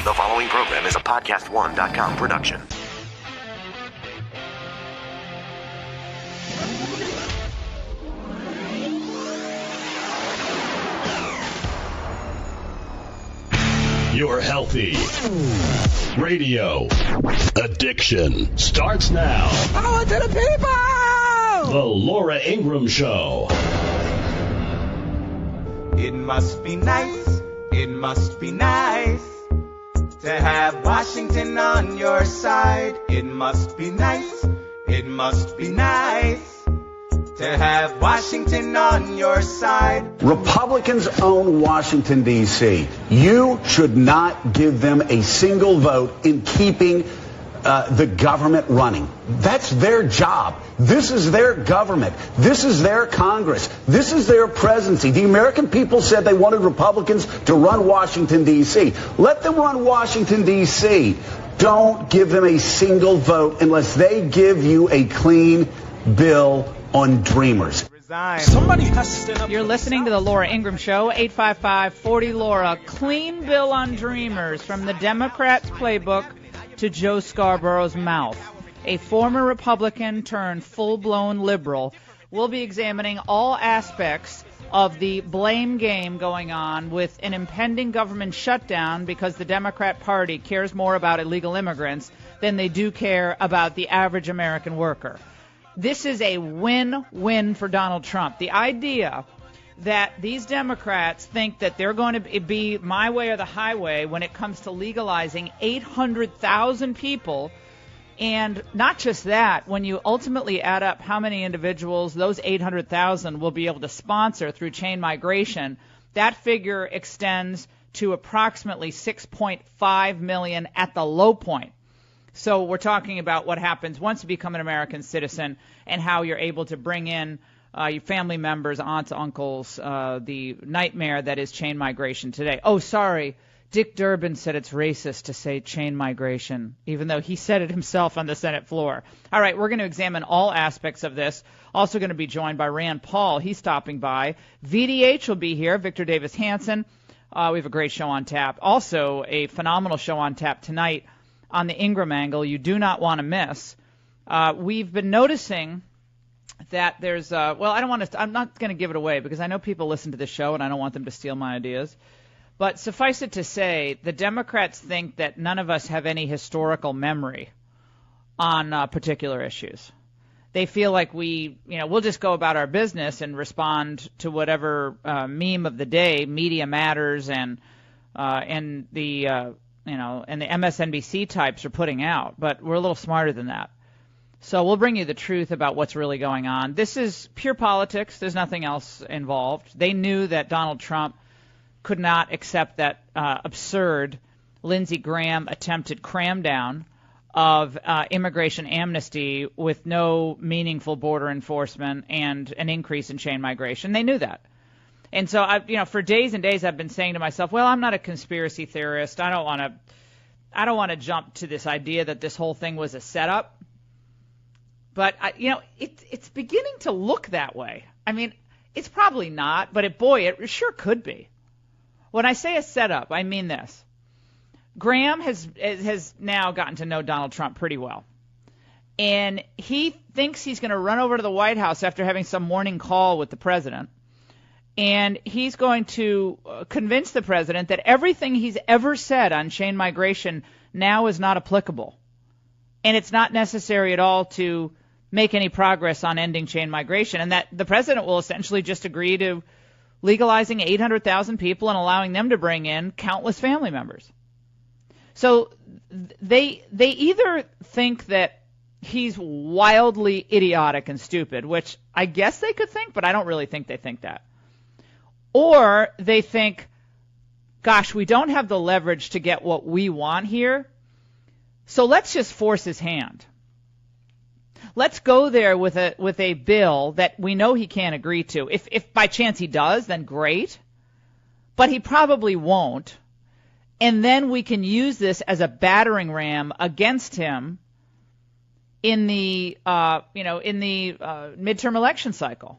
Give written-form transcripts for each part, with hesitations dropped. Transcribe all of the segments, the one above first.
The following program is a podcast1.com production. Your healthy radio addiction starts now. Power to the people! The Laura Ingraham Show. It must be nice, it must be nice to have Washington on your side. It must be nice, it must be nice to have Washington on your side. Republicans own Washington, D.C. You should not give them a single vote in keeping the government running. That's their job. This is their government. This is their Congress. This is their presidency. The American people said they wanted Republicans to run Washington, D.C. Let them run Washington, D.C. Don't give them a single vote unless they give you a clean bill on Dreamers. Somebody has to stand up. You're listening to the Laura Ingraham Show, 855-40-LAURA. Clean bill on Dreamers, from the Democrats' playbook to Joe Scarborough's mouth. A former Republican turned full-blown liberal will be examining all aspects of the blame game going on with an impending government shutdown because the Democrat Party cares more about illegal immigrants than they do care about the average American worker. This is a win-win for Donald Trump. The idea that these Democrats think that they're going to be my way or the highway when it comes to legalizing 800,000 people, and not just that, when you ultimately add up how many individuals those 800,000 will be able to sponsor through chain migration, that figure extends to approximately 6.5 million at the low point. So we're talking about what happens once you become an American citizen and how you're able to bring in your family members, aunts, uncles, the nightmare that is chain migration today. Oh, sorry. Dick Durbin said it's racist to say chain migration, even though he said it himself on the Senate floor. All right, we're going to examine all aspects of this. Also going to be joined by Rand Paul. He's stopping by. VDH will be here, Victor Davis Hanson. We have a great show on tap. Also, a phenomenal show on tap tonight on the Ingraham angle you do not want to miss. We've been noticing that there's, I'm not going to give it away because I know people listen to the show and I don't want them to steal my ideas. But suffice it to say, the Democrats think that none of us have any historical memory on particular issues. They feel like we'll just go about our business and respond to whatever meme of the day, Media Matters and the MSNBC types are putting out. But we're a little smarter than that. So we'll bring you the truth about what's really going on. This is pure politics. There's nothing else involved. They knew that Donald Trump could not accept that absurd Lindsey Graham attempted cram down of immigration amnesty with no meaningful border enforcement and an increase in chain migration. They knew that. And so, for days and days, I've been saying to myself, well, I'm not a conspiracy theorist. I don't want to jump to this idea that this whole thing was a setup. But, it's beginning to look that way. I mean, it's probably not, but it sure could be. When I say a setup, I mean this. Graham has now gotten to know Donald Trump pretty well. And he thinks he's going to run over to the White House after having some morning call with the president. And he's going to convince the president that everything he's ever said on chain migration now is not applicable. And it's not necessary at all to make any progress on ending chain migration. And that the president will essentially just agree to legalizing 800,000 people and allowing them to bring in countless family members. So they either think that he's wildly idiotic and stupid, which I guess they could think, but I don't really think they think that. Or they think, gosh, we don't have the leverage to get what we want here, so let's just force his hand. Let's go there with a bill that we know he can't agree to. If by chance he does, then great. But he probably won't. And then we can use this as a battering ram against him in the midterm election cycle.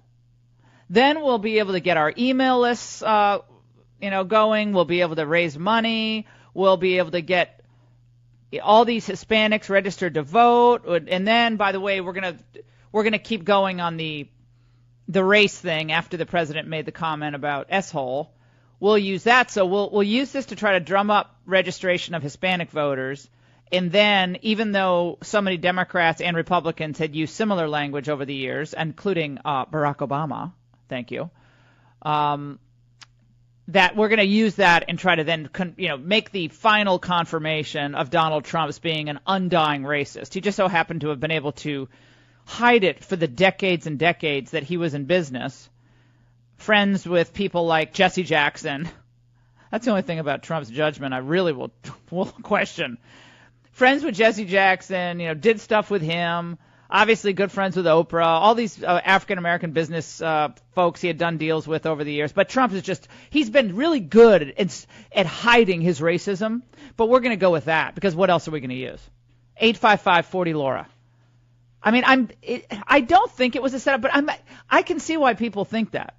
Then we'll be able to get our email lists going. We'll be able to raise money. we'll be able to get all these Hispanics registered to vote. And then, by the way, we're gonna keep going on the race thing after the president made the comment about S-hole. We'll use that. So we'll use this to try to drum up registration of Hispanic voters. And then, even though so many Democrats and Republicans had used similar language over the years, including Barack Obama, thank you, that we're going to use that and try to then, make the final confirmation of Donald Trump's being an undying racist. He just so happened to have been able to hide it for the decades and decades that he was in business, friends with people like Jesse Jackson. That's the only thing about Trump's judgment I really will question. Friends with Jesse Jackson, did stuff with him. Obviously good friends with Oprah. All these African-American business folks he had done deals with over the years. But Trump he's been really good at hiding his racism. But we're going to go with that because what else are we going to use? 855-40-LAURA. I mean, I don't think it was a setup, but I can see why people think that.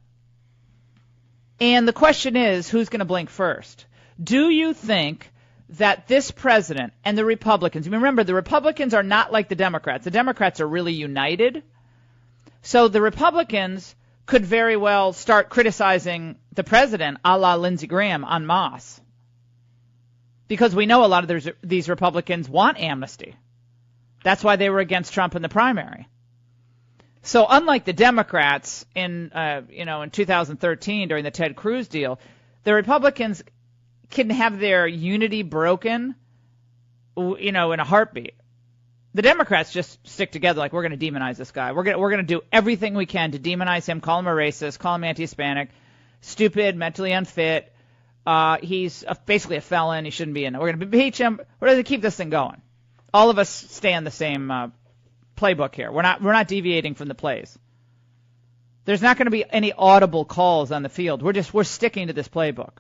And the question is, who's going to blink first? Do you think that this president and the Republicans, remember, the Republicans are not like the Democrats. The Democrats are really united. So the Republicans could very well start criticizing the president a la Lindsey Graham en masse. Because we know a lot of these Republicans want amnesty. That's why they were against Trump in the primary. So unlike the Democrats in 2013 during the Ted Cruz deal, the Republicans can have their unity broken, in a heartbeat. The Democrats just stick together like, we're going to demonize this guy. We're going to do everything we can to demonize him, call him a racist, call him anti-Hispanic, stupid, mentally unfit. He's basically a felon. He shouldn't be in it. We're going to impeach him. We're going to keep this thing going. All of us stay on the same playbook here. We're not deviating from the plays. There's not going to be any audible calls on the field. We're sticking to this playbook.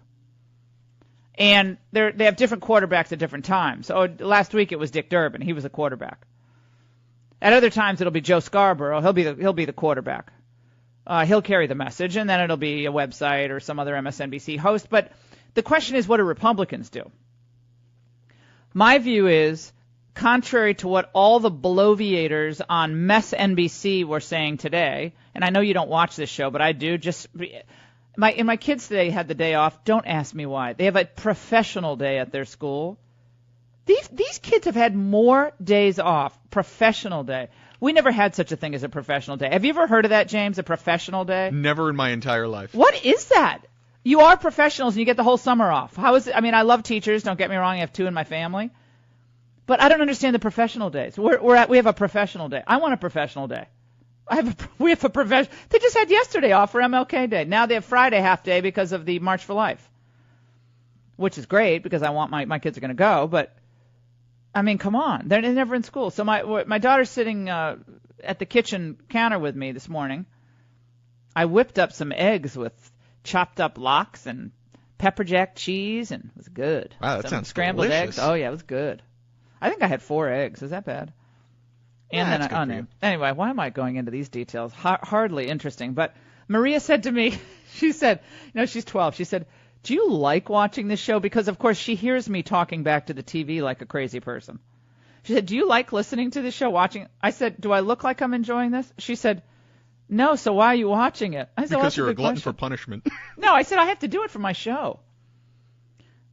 And they have different quarterbacks at different times. So last week it was Dick Durbin. He was a quarterback. At other times it'll be Joe Scarborough. He'll be the quarterback. He'll carry the message, and then it'll be a website or some other MSNBC host. But the question is, what do Republicans do? My view is, contrary to what all the bloviators on MSNBC were saying today, and I know you don't watch this show, but I do, my kids today had the day off. Don't ask me why. They have a professional day at their school. These kids have had more days off. Professional day. We never had such a thing as a professional day. Have you ever heard of that, James, a professional day? Never in my entire life. What is that? You are professionals and you get the whole summer off. How is it? I mean, I love teachers. Don't get me wrong. I have 2 in my family. But I don't understand the professional days. We have a professional day. I want a professional day. We have a professional. They just had yesterday off for MLK Day. Now they have Friday half day because of the March for Life, which is great because I want my kids are going to go. But I mean, come on, they're never in school. So my daughter's sitting at the kitchen counter with me this morning. I whipped up some eggs with chopped up lox and pepper jack cheese, and it was good. Wow, that sounds scrambled delicious. eggs. Oh yeah, it was good. I think I had 4 eggs. Is that bad? And Yeah, then that's good for you. Anyway, why am I going into these details? Hardly interesting. But Maria said to me, she said, she's 12. She said, do you like watching this show? Because, of course, she hears me talking back to the TV like a crazy person. She said, do you like listening to this show, watching? I said, do I look like I'm enjoying this? She said, no, so why are you watching it? I said, well, Because you're a good glutton question. for punishment. No, I said, I have to do it for my show.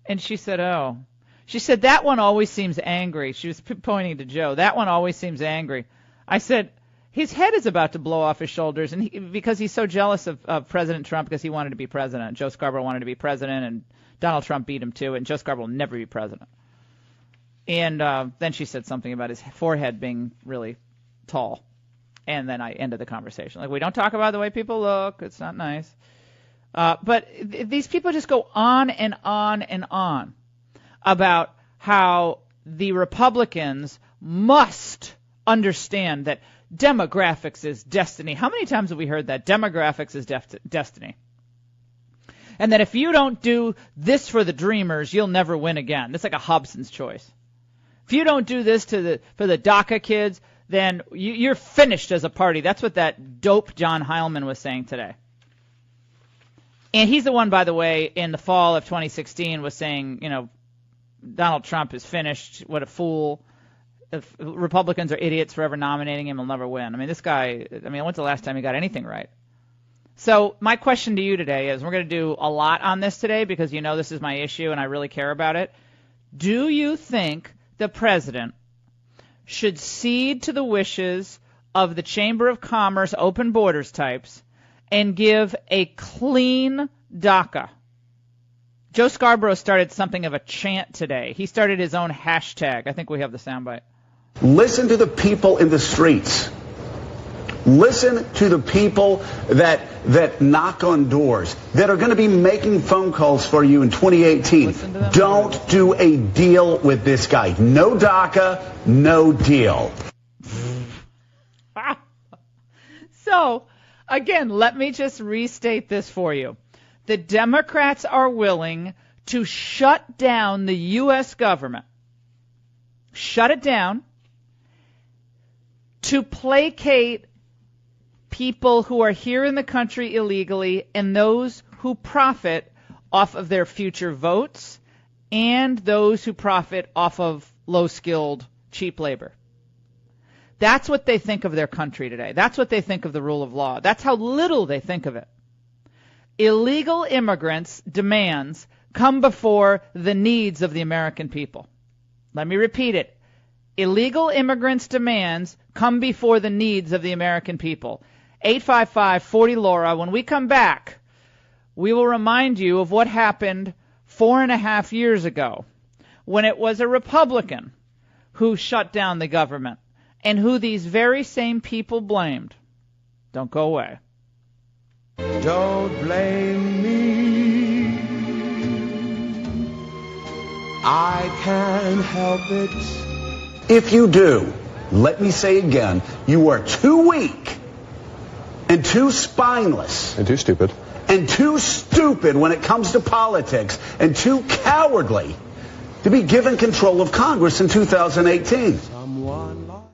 And she said, oh. She said, that one always seems angry. She was pointing to Joe. That one always seems angry. I said, his head is about to blow off his shoulders because he's so jealous of President Trump because he wanted to be president. Joe Scarborough wanted to be president, and Donald Trump beat him too, and Joe Scarborough will never be president. And then she said something about his forehead being really tall. And then I ended the conversation. Like, we don't talk about the way people look. It's not nice. But these people just go on and on and on about how the Republicans must understand that demographics is destiny. How many times have we heard that? Demographics is destiny. And that if you don't do this for the Dreamers, you'll never win again. It's like a Hobson's choice. If you don't do this for the DACA kids, then you're finished as a party. That's what that dope John Heilman was saying today. And he's the one, by the way, in the fall of 2016 was saying, Donald Trump is finished. What a fool. If Republicans are idiots forever nominating him, he'll never win. I mean, this guy, when's the last time he got anything right? So my question to you today is, we're going to do a lot on this today because this is my issue and I really care about it. Do you think the president should cede to the wishes of the Chamber of Commerce open borders types and give a clean DACA? Joe Scarborough started something of a chant today. He started his own hashtag. I think we have the soundbite. Listen to the people in the streets. Listen to the people that knock on doors, that are going to be making phone calls for you in 2018. Don't do a deal with this guy. No DACA, no deal. So, again, let me just restate this for you. The Democrats are willing to shut down the U.S. government, shut it down, to placate people who are here in the country illegally and those who profit off of their future votes and those who profit off of low-skilled, cheap labor. That's what they think of their country today. That's what they think of the rule of law. That's how little they think of it. Illegal immigrants' demands come before the needs of the American people. Let me repeat it. Illegal immigrants' demands come before the needs of the American people. 855-40-LAURA. When we come back, we will remind you of what happened 4.5 years ago when it was a Republican who shut down the government and who these very same people blamed. Don't go away. Don't blame me. I can't help it. If you do, let me say again, you are too weak and too spineless and too stupid when it comes to politics and too cowardly to be given control of Congress in 2018.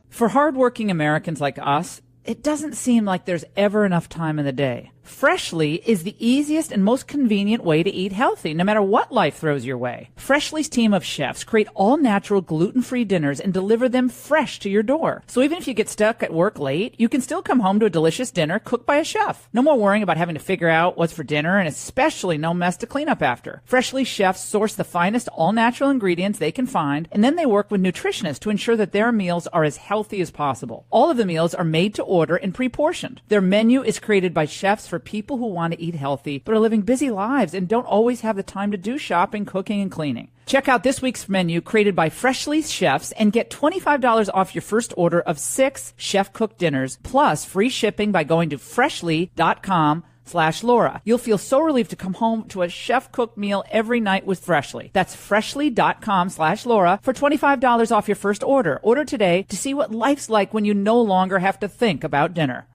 For hardworking Americans like us, it doesn't seem like there's ever enough time in the day. Freshly is the easiest and most convenient way to eat healthy, no matter what life throws your way. Freshly's team of chefs create all-natural, gluten-free dinners and deliver them fresh to your door. So even if you get stuck at work late, you can still come home to a delicious dinner cooked by a chef. No more worrying about having to figure out what's for dinner, and especially no mess to clean up after. Freshly chefs source the finest all-natural ingredients they can find, and then they work with nutritionists to ensure that their meals are as healthy as possible. All of the meals are made to order and pre-portioned. Their menu is created by chefs for people who want to eat healthy but are living busy lives and don't always have the time to do shopping, cooking, and cleaning. Check out this week's menu created by Freshly chefs and get $25 off your first order of 6 chef-cooked dinners plus free shipping by going to freshly.com/Laura. You'll feel so relieved to come home to a chef-cooked meal every night with Freshly. That's freshly.com/Laura for $25 off your first order. Order today to see what life's like when you no longer have to think about dinner.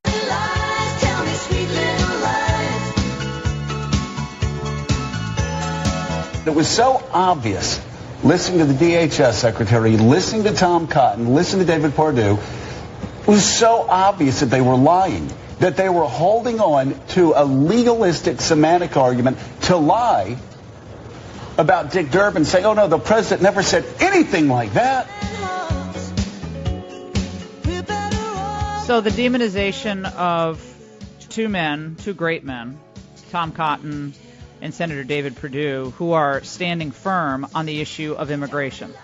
It was so obvious, listening to the DHS secretary, listening to Tom Cotton, listening to David Perdue, it was so obvious that they were lying, that they were holding on to a legalistic semantic argument to lie about Dick Durbin, saying, oh no, the president never said anything like that. So the demonization of two great men, Tom Cotton and Senator David Perdue, who are standing firm on the issue of immigration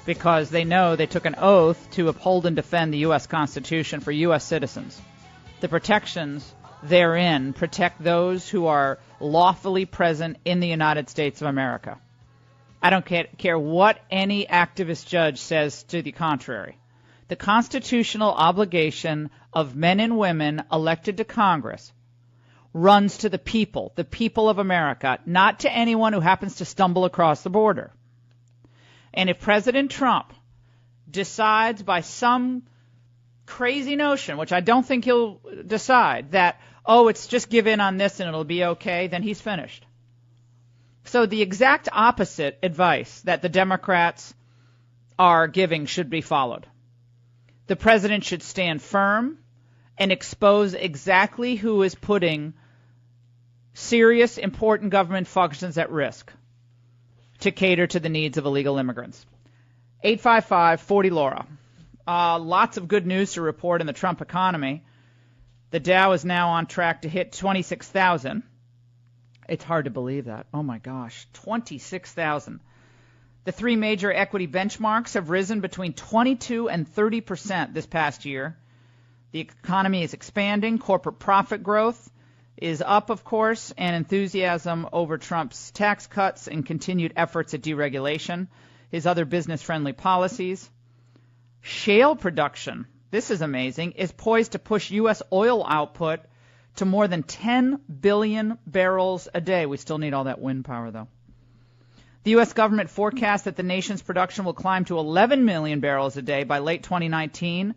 because they know they took an oath to uphold and defend the U.S. Constitution for U.S. citizens. The protections therein protect those who are lawfully present in the United States of America. I don't care what any activist judge says to the contrary. The constitutional obligation of men and women elected to Congress runs to the people of America, not to anyone who happens to stumble across the border. And if President Trump decides by some crazy notion, which I don't think he'll decide, that, oh, it's just give in on this and it'll be okay, then he's finished. So the exact opposite advice that the Democrats are giving should be followed. The president should stand firm and expose exactly who is putting serious, important government functions at risk. to cater to the needs of illegal immigrants. 855-40-LAURA. Lots of good news to report in the Trump economy. The Dow is now on track to hit 26,000. It's hard to believe that. Oh, my gosh, 26,000. The three major equity benchmarks have risen between 22 and 30% this past year. The economy is expanding. Corporate profit growth is up, of course, and enthusiasm over Trump's tax cuts and continued efforts at deregulation, his other business-friendly policies. Shale production, this is amazing, is poised to push U.S. oil output to more than 10 billion barrels a day. We still need all that wind power, though. The U.S. government forecasts that the nation's production will climb to 11 million barrels a day by late 2019.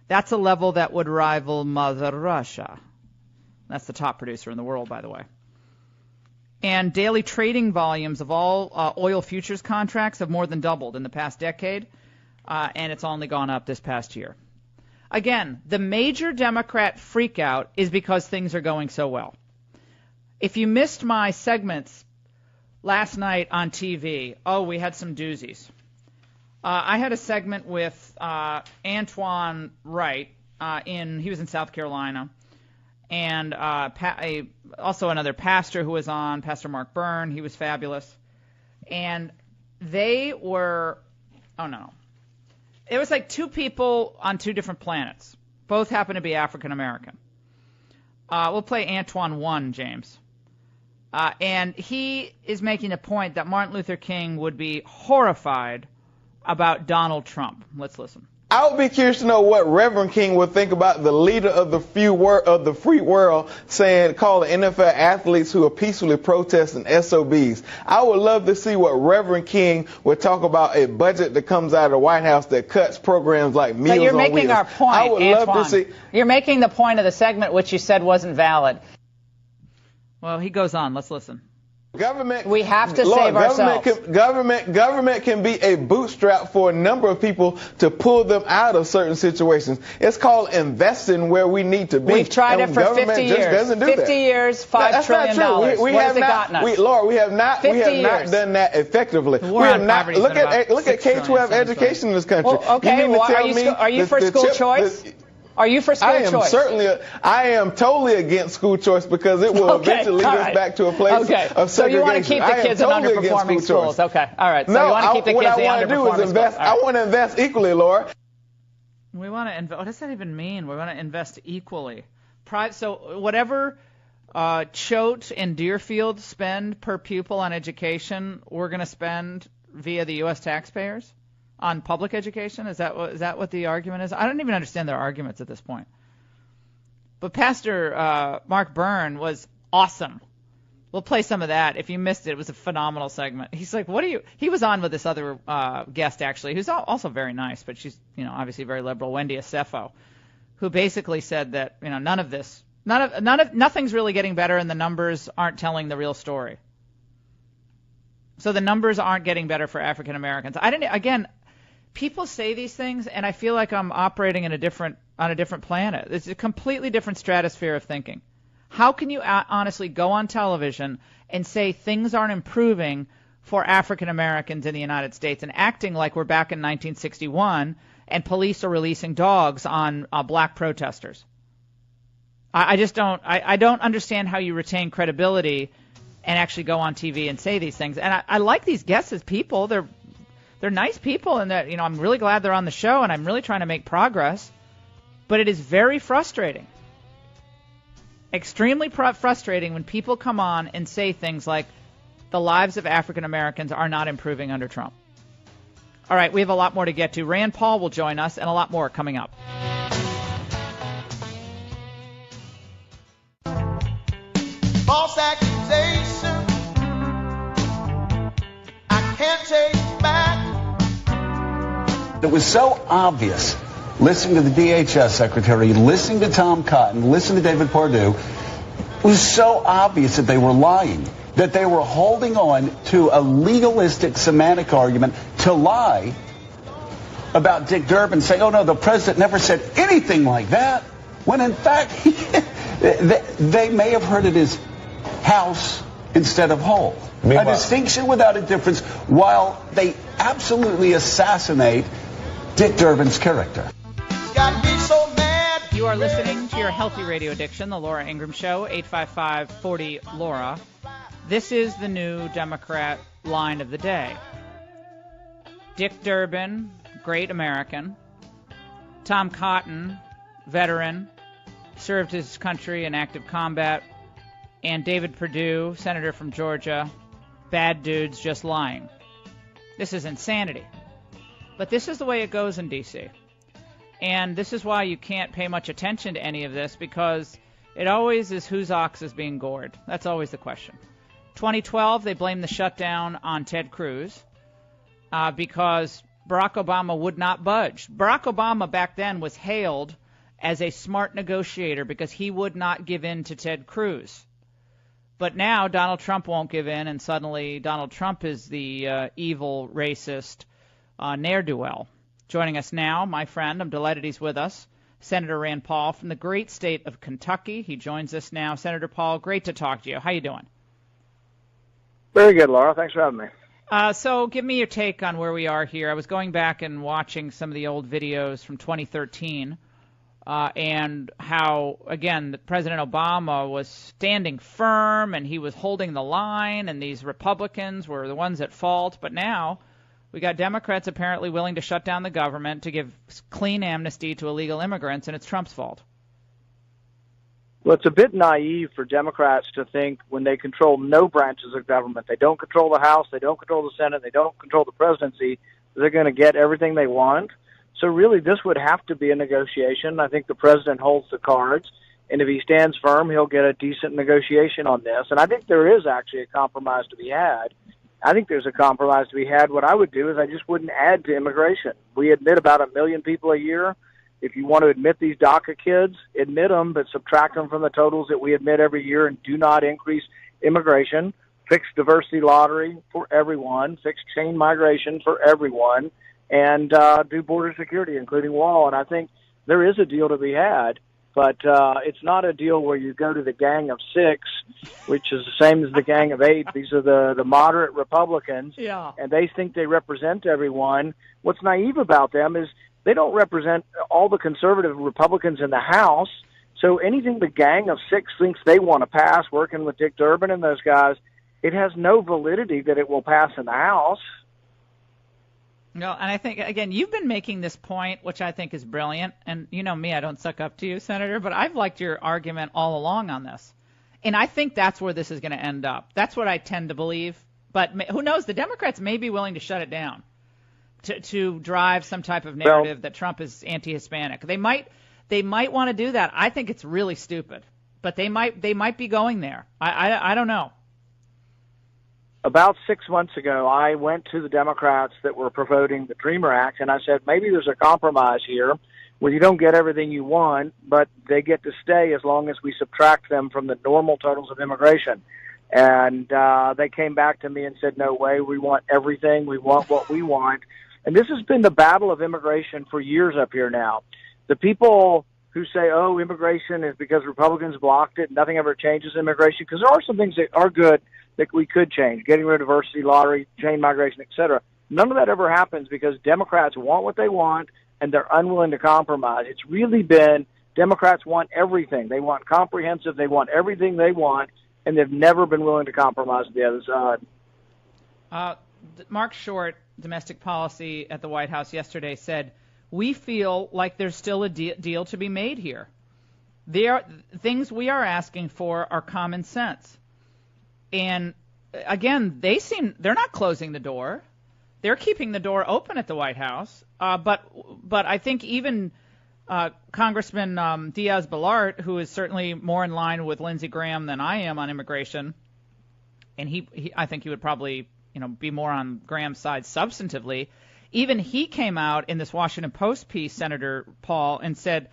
That's a level that would rival Mother Russia. That's the top producer in the world, by the way. And daily trading volumes of all oil futures contracts have more than doubled in the past decade, and it's only gone up this past year. Again, the major Democrat freakout is because things are going so well. If you missed my segments last night on TV, we had some doozies. I had a segment with Antoine Wright. He was in South Carolina. And also another pastor who was on, Pastor Mark Byrne. He was fabulous. And they were, it was like two people on two different planets. Both happen to be African American. We'll play Antoine 1, James. And he is making a point that Martin Luther King would be horrified about Donald Trump. Let's listen. I would be curious to know what Reverend King would think about the leader of the free world calling NFL athletes who are peacefully protesting SOBs. I would love to see what Reverend King would talk about a budget that comes out of the White House that cuts programs like Meals on Wheels. But you're making our point, I would Antoine. love to see. You're making the point of the segment which you said wasn't valid. Well, he goes on. Let's listen. We have to save ourselves. Government can be a bootstrap for a number of people to pull them out of certain situations. It's called investing where we need to be. We've tried it for 50 years. 50 years, $5 trillion. What has it gotten us? Laura, we have not done that effectively. We have not. Look at K-12 education in this country. Well, okay, are you for school choice? Are you for school choice? I am totally against school choice because it will eventually lead us back to a place of segregation. So you want to keep the kids in underperforming schools. Okay, all right. So you want to keep the kids in underperforming schools. What I want to do is invest. I want to invest equally, Laura. We want to invest. What does that even mean? We want to invest equally. So whatever Choate and Deerfield spend per pupil on education, we're going to spend via the U.S. taxpayers? On public education? Is that what the argument is? I don't even understand their arguments at this point. But Pastor Mark Byrne was awesome. We'll play some of that. If you missed it, it was a phenomenal segment. He's like, he was on with this other guest, actually, who's also very nice, but she's, obviously very liberal, Wendy Acefo, who basically said that, nothing's really getting better and the numbers aren't telling the real story. So the numbers aren't getting better for African Americans. People say these things, and I feel like I'm operating on a different planet. It's a completely different stratosphere of thinking. How can you honestly go on television and say things aren't improving for African Americans in the United States and acting like we're back in 1961 and police are releasing dogs on black protesters? I just don't. I don't understand how you retain credibility and actually go on TV and say these things. And I like these guests as people. They're nice people, and that I'm really glad they're on the show, and I'm really trying to make progress. But it is very frustrating, extremely frustrating when people come on and say things like the lives of African Americans are not improving under Trump. All right, we have a lot more to get to. Rand Paul will join us, and a lot more coming up. False accusation, I can't take back. It was so obvious, listening to the DHS secretary, listening to Tom Cotton, listening to David Perdue, it was so obvious that they were lying, that they were holding on to a legalistic semantic argument to lie about Dick Durbin, saying, oh no, the president never said anything like that, when in fact they may have heard it as House instead of whole. Meanwhile, a distinction without a difference, while they absolutely assassinate Dick Durbin's character. You are listening to your Healthy Radio Addiction, the Laura Ingraham Show, 855-40-LAURA. This is the new Democrat line of the day. Dick Durbin, great American. Tom Cotton, veteran, served his country in active combat. And David Perdue, senator from Georgia, bad dudes just lying. This is insanity. But this is the way it goes in D.C. And this is why you can't pay much attention to any of this, because it always is whose ox is being gored. That's always the question. 2012, they blamed the shutdown on Ted Cruz because Barack Obama would not budge. Barack Obama back then was hailed as a smart negotiator because he would not give in to Ted Cruz. But now Donald Trump won't give in, and suddenly Donald Trump is the evil, racist ne'er-do-well. Joining us now, my friend, I'm delighted he's with us, Senator Rand Paul from the great state of Kentucky. He joins us now. Senator Paul, great to talk to you. How you doing? Very good, Laura. Thanks for having me. So give me your take on where we are here. I was going back and watching some of the old videos from 2013 and how, again, President Obama was standing firm and he was holding the line, and these Republicans were the ones at fault. But now we got Democrats apparently willing to shut down the government to give clean amnesty to illegal immigrants, and it's Trump's fault. Well, it's a bit naive for Democrats to think when they control no branches of government, they don't control the House, they don't control the Senate, they don't control the presidency, they're going to get everything they want. So really, this would have to be a negotiation. I think the president holds the cards, and if he stands firm, he'll get a decent negotiation on this. And I think there is actually a compromise to be had. I think there's a compromise to be had. What I would do is I just wouldn't add to immigration. We admit about 1 million people a year. If you want to admit these DACA kids, admit them, but subtract them from the totals that we admit every year, and do not increase immigration. Fix diversity lottery for everyone. Fix chain migration for everyone. And do border security, including wall. And I think there is a deal to be had. But it's not a deal where you go to the Gang of Six, which is the same as the Gang of Eight. These are the moderate Republicans, and they think they represent everyone. What's naive about them is they don't represent all the conservative Republicans in the House. So anything the Gang of Six thinks they want to pass, working with Dick Durbin and those guys, it has no validity that it will pass in the House. No, and I think, again, you've been making this point, which I think is brilliant. And you know me, I don't suck up to you, Senator, but I've liked your argument all along on this. And I think that's where this is going to end up. That's what I tend to believe. But who knows? The Democrats may be willing to shut it down to drive some type of narrative that Trump is anti-Hispanic. They might want to do that. I think it's really stupid. But they might be going there. I don't know. About 6 months ago, I went to the Democrats that were promoting the Dreamer Act, and I said, maybe there's a compromise here where you don't get everything you want, but they get to stay as long as we subtract them from the normal totals of immigration. And they came back to me and said, no way, we want everything, we want what we want. And this has been the battle of immigration for years up here now. The people who say, oh, immigration is because Republicans blocked it, nothing ever changes immigration, because there are some things that are good that we could change, getting rid of diversity lottery, chain migration, et cetera. None of that ever happens because Democrats want what they want, and they're unwilling to compromise. It's really been Democrats want everything. They want comprehensive. They want everything they want, and they've never been willing to compromise with the other side. Mark Short, domestic policy at the White House yesterday, said, we feel like there's still a deal to be made here. Things we are asking for are common sense. And again, they're not closing the door. They're keeping the door open at the White House. But I think even Congressman Diaz-Balart, who is certainly more in line with Lindsey Graham than I am on immigration, and I think he would probably be more on Graham's side substantively. Even he came out in this Washington Post piece, Senator Paul, and said,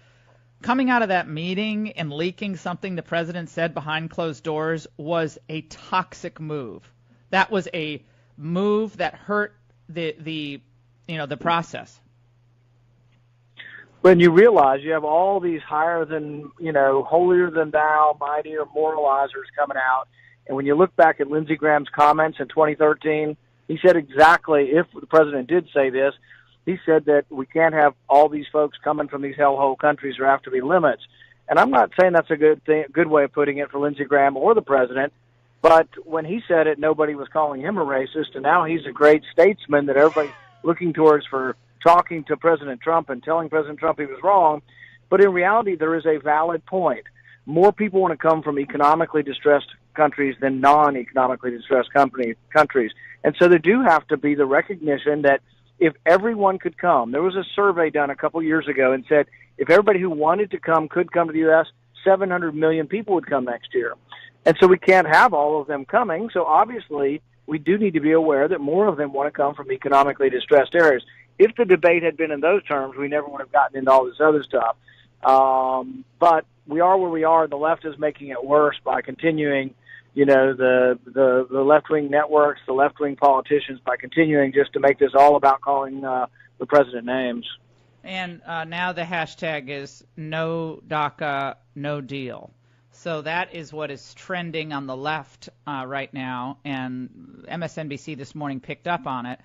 coming out of that meeting and leaking something the president said behind closed doors was a toxic move. That was a move that hurt the process. When you realize you have all these holier than thou, mightier moralizers coming out And when you look back at Lindsey Graham's comments in 2013, he said exactly, if the president did say this, he said that we can't have all these folks coming from these hellhole countries. There have to be limits. And I'm not saying that's a good way of putting it for Lindsey Graham or the president, but when he said it, nobody was calling him a racist, and now he's a great statesman that everybody's looking towards for talking to President Trump and telling President Trump he was wrong. But in reality, there is a valid point. More people want to come from economically distressed countries than non-economically distressed countries. And so there do have to be the recognition that if everyone could come, there was a survey done a couple years ago and said if everybody who wanted to come could come to the U.S., 700 million people would come next year. And so we can't have all of them coming. So obviously we do need to be aware that more of them want to come from economically distressed areas. If the debate had been in those terms, we never would have gotten into all this other stuff. But we are where we are. The left is making it worse by continuing, the left-wing networks, the left-wing politicians, by continuing just to make this all about calling the president names. And now the hashtag is no DACA, no deal. So that is what is trending on the left right now, and MSNBC this morning picked up on it.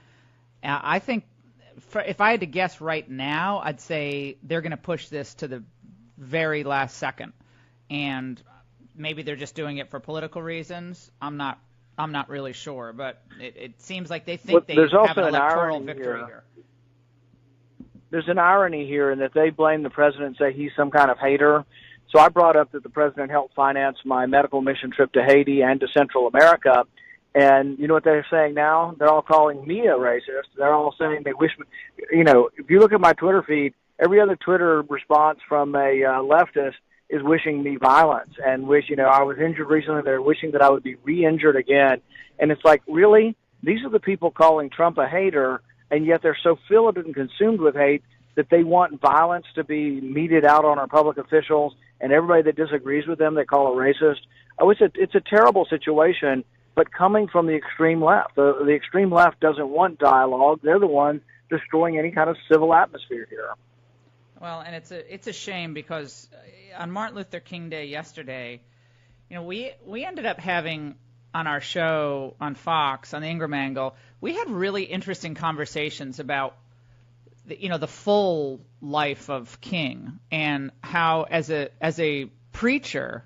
I think if I had to guess right now, I'd say they're going to push this to the very last second, and maybe they're just doing it for political reasons. I'm not really sure, but it seems like they think they have an electoral victory here. There's an irony here in that they blame the president and say he's some kind of hater. So I brought up that the president helped finance my medical mission trip to Haiti and to Central America. And you know what they're saying now? They're all calling me a racist. They're all saying they wish, if you look at my Twitter feed, every other Twitter response from a leftist is wishing me violence and I was injured recently. They're wishing that I would be re-injured again. And it's like, really? These are the people calling Trump a hater, and yet they're so filled and consumed with hate that they want violence to be meted out on our public officials, and everybody that disagrees with them they call a racist. It's a terrible situation, but coming from the extreme left. The extreme left doesn't want dialogue. They're the ones destroying any kind of civil atmosphere here. Well, and it's a shame because on Martin Luther King Day yesterday, we ended up having on our show on Fox, on the Ingraham Angle, we had really interesting conversations about the full life of King and how as a preacher,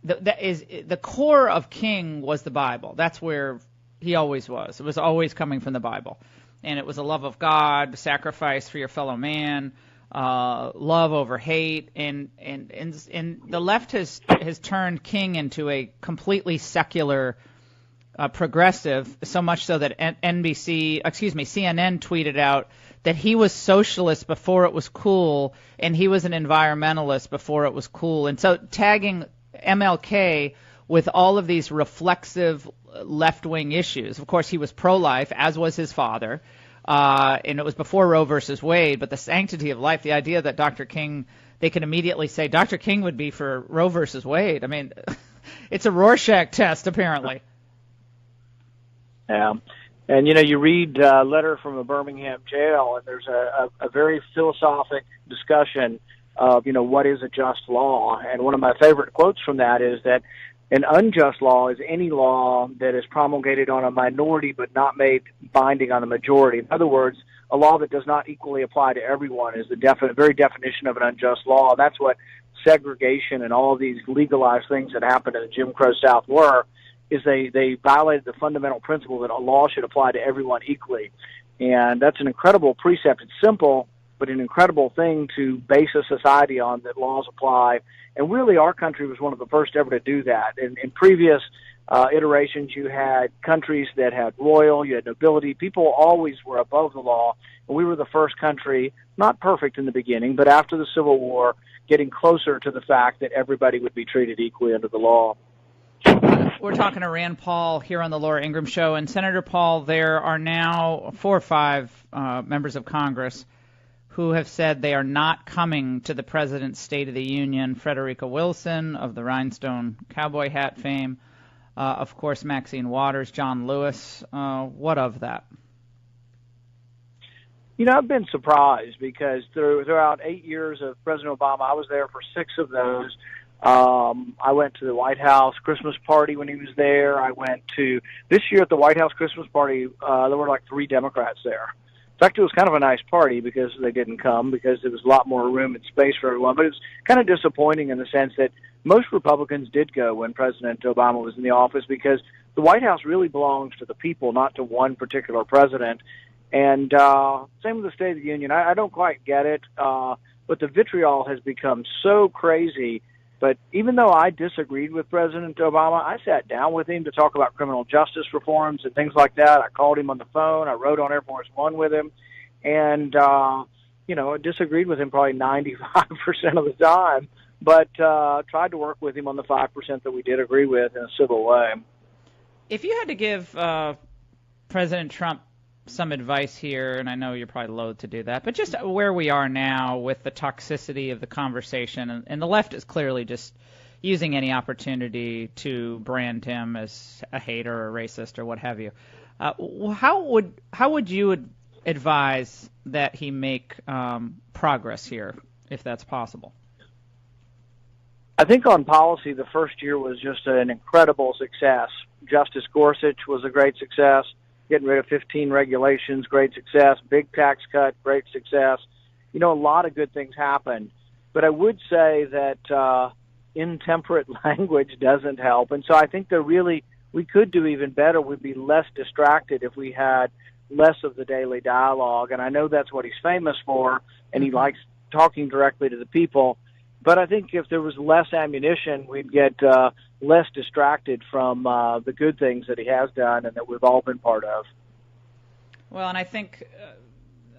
the core of King was the Bible. That's where he always was. It was always coming from the Bible, and it was a love of God, sacrifice for your fellow man, love over hate, and the left has turned King into a completely secular progressive, so much so that CNN tweeted out that he was socialist before it was cool, and he was an environmentalist before it was cool. And so tagging MLK with all of these reflexive left-wing issues. Of course, he was pro-life, as was his father, and it was before Roe versus Wade, but the sanctity of life, the idea that Dr. King, they can immediately say Dr. King would be for Roe versus Wade. I mean, it's a Rorschach test, apparently. Yeah. And, you read a letter from a Birmingham jail, and there's a very philosophic discussion of, what is a just law. And one of my favorite quotes from that is that an unjust law is any law that is promulgated on a minority but not made binding on the majority. In other words, a law that does not equally apply to everyone is the very definition of an unjust law. That's what segregation and all of these legalized things that happened in the Jim Crow South were. Is they violated the fundamental principle that a law should apply to everyone equally. And that's an incredible precept. It's simple, but an incredible thing to base a society on, that laws apply. And really our country was one of the first ever to do that. In previous iterations, you had countries that had royal, you had nobility. People always were above the law. And we were the first country, not perfect in the beginning, but after the Civil War, getting closer to the fact that everybody would be treated equally under the law. We're talking to Rand Paul here on the Laura Ingraham Show. And Senator Paul, there are now 4 or 5 members of Congress who have said they are not coming to the President's State of the Union. Frederica Wilson of the rhinestone cowboy hat fame. Of course, Maxine Waters, John Lewis. What of that? I've been surprised because throughout 8 years of President Obama, I was there for 6 of those. I went to the White House Christmas party when he was there. I went to this year at the White House Christmas party. There were like 3 Democrats there. In fact, it was kind of a nice party because they didn't come because there was a lot more room and space for everyone. But it was kind of disappointing in the sense that most Republicans did go when President Obama was in the office because the White House really belongs to the people, not to one particular president. And same with the State of the Union. I don't quite get it, but the vitriol has become so crazy. But even though I disagreed with President Obama, I sat down with him to talk about criminal justice reforms and things like that. I called him on the phone. I rode on Air Force One with him. And, I disagreed with him probably 95% of the time, but tried to work with him on the 5% that we did agree with in a civil way. If you had to give President Trump some advice here, and I know you're probably loath to do that, but just where we are now with the toxicity of the conversation, and the left is clearly just using any opportunity to brand him as a hater or a racist or what have you. How would you advise that he make progress here, if that's possible? I think on policy, the first year was just an incredible success. Justice Gorsuch was a great success. Getting rid of 15 regulations, great success. Big tax cut, great success. A lot of good things happened. But I would say that intemperate language doesn't help. And so I think we could do even better. We'd be less distracted if we had less of the daily dialogue. And I know that's what he's famous for, and he likes talking directly to the people. But I think if there was less ammunition, we'd get less distracted from the good things that he has done and that we've all been part of. Well, and I think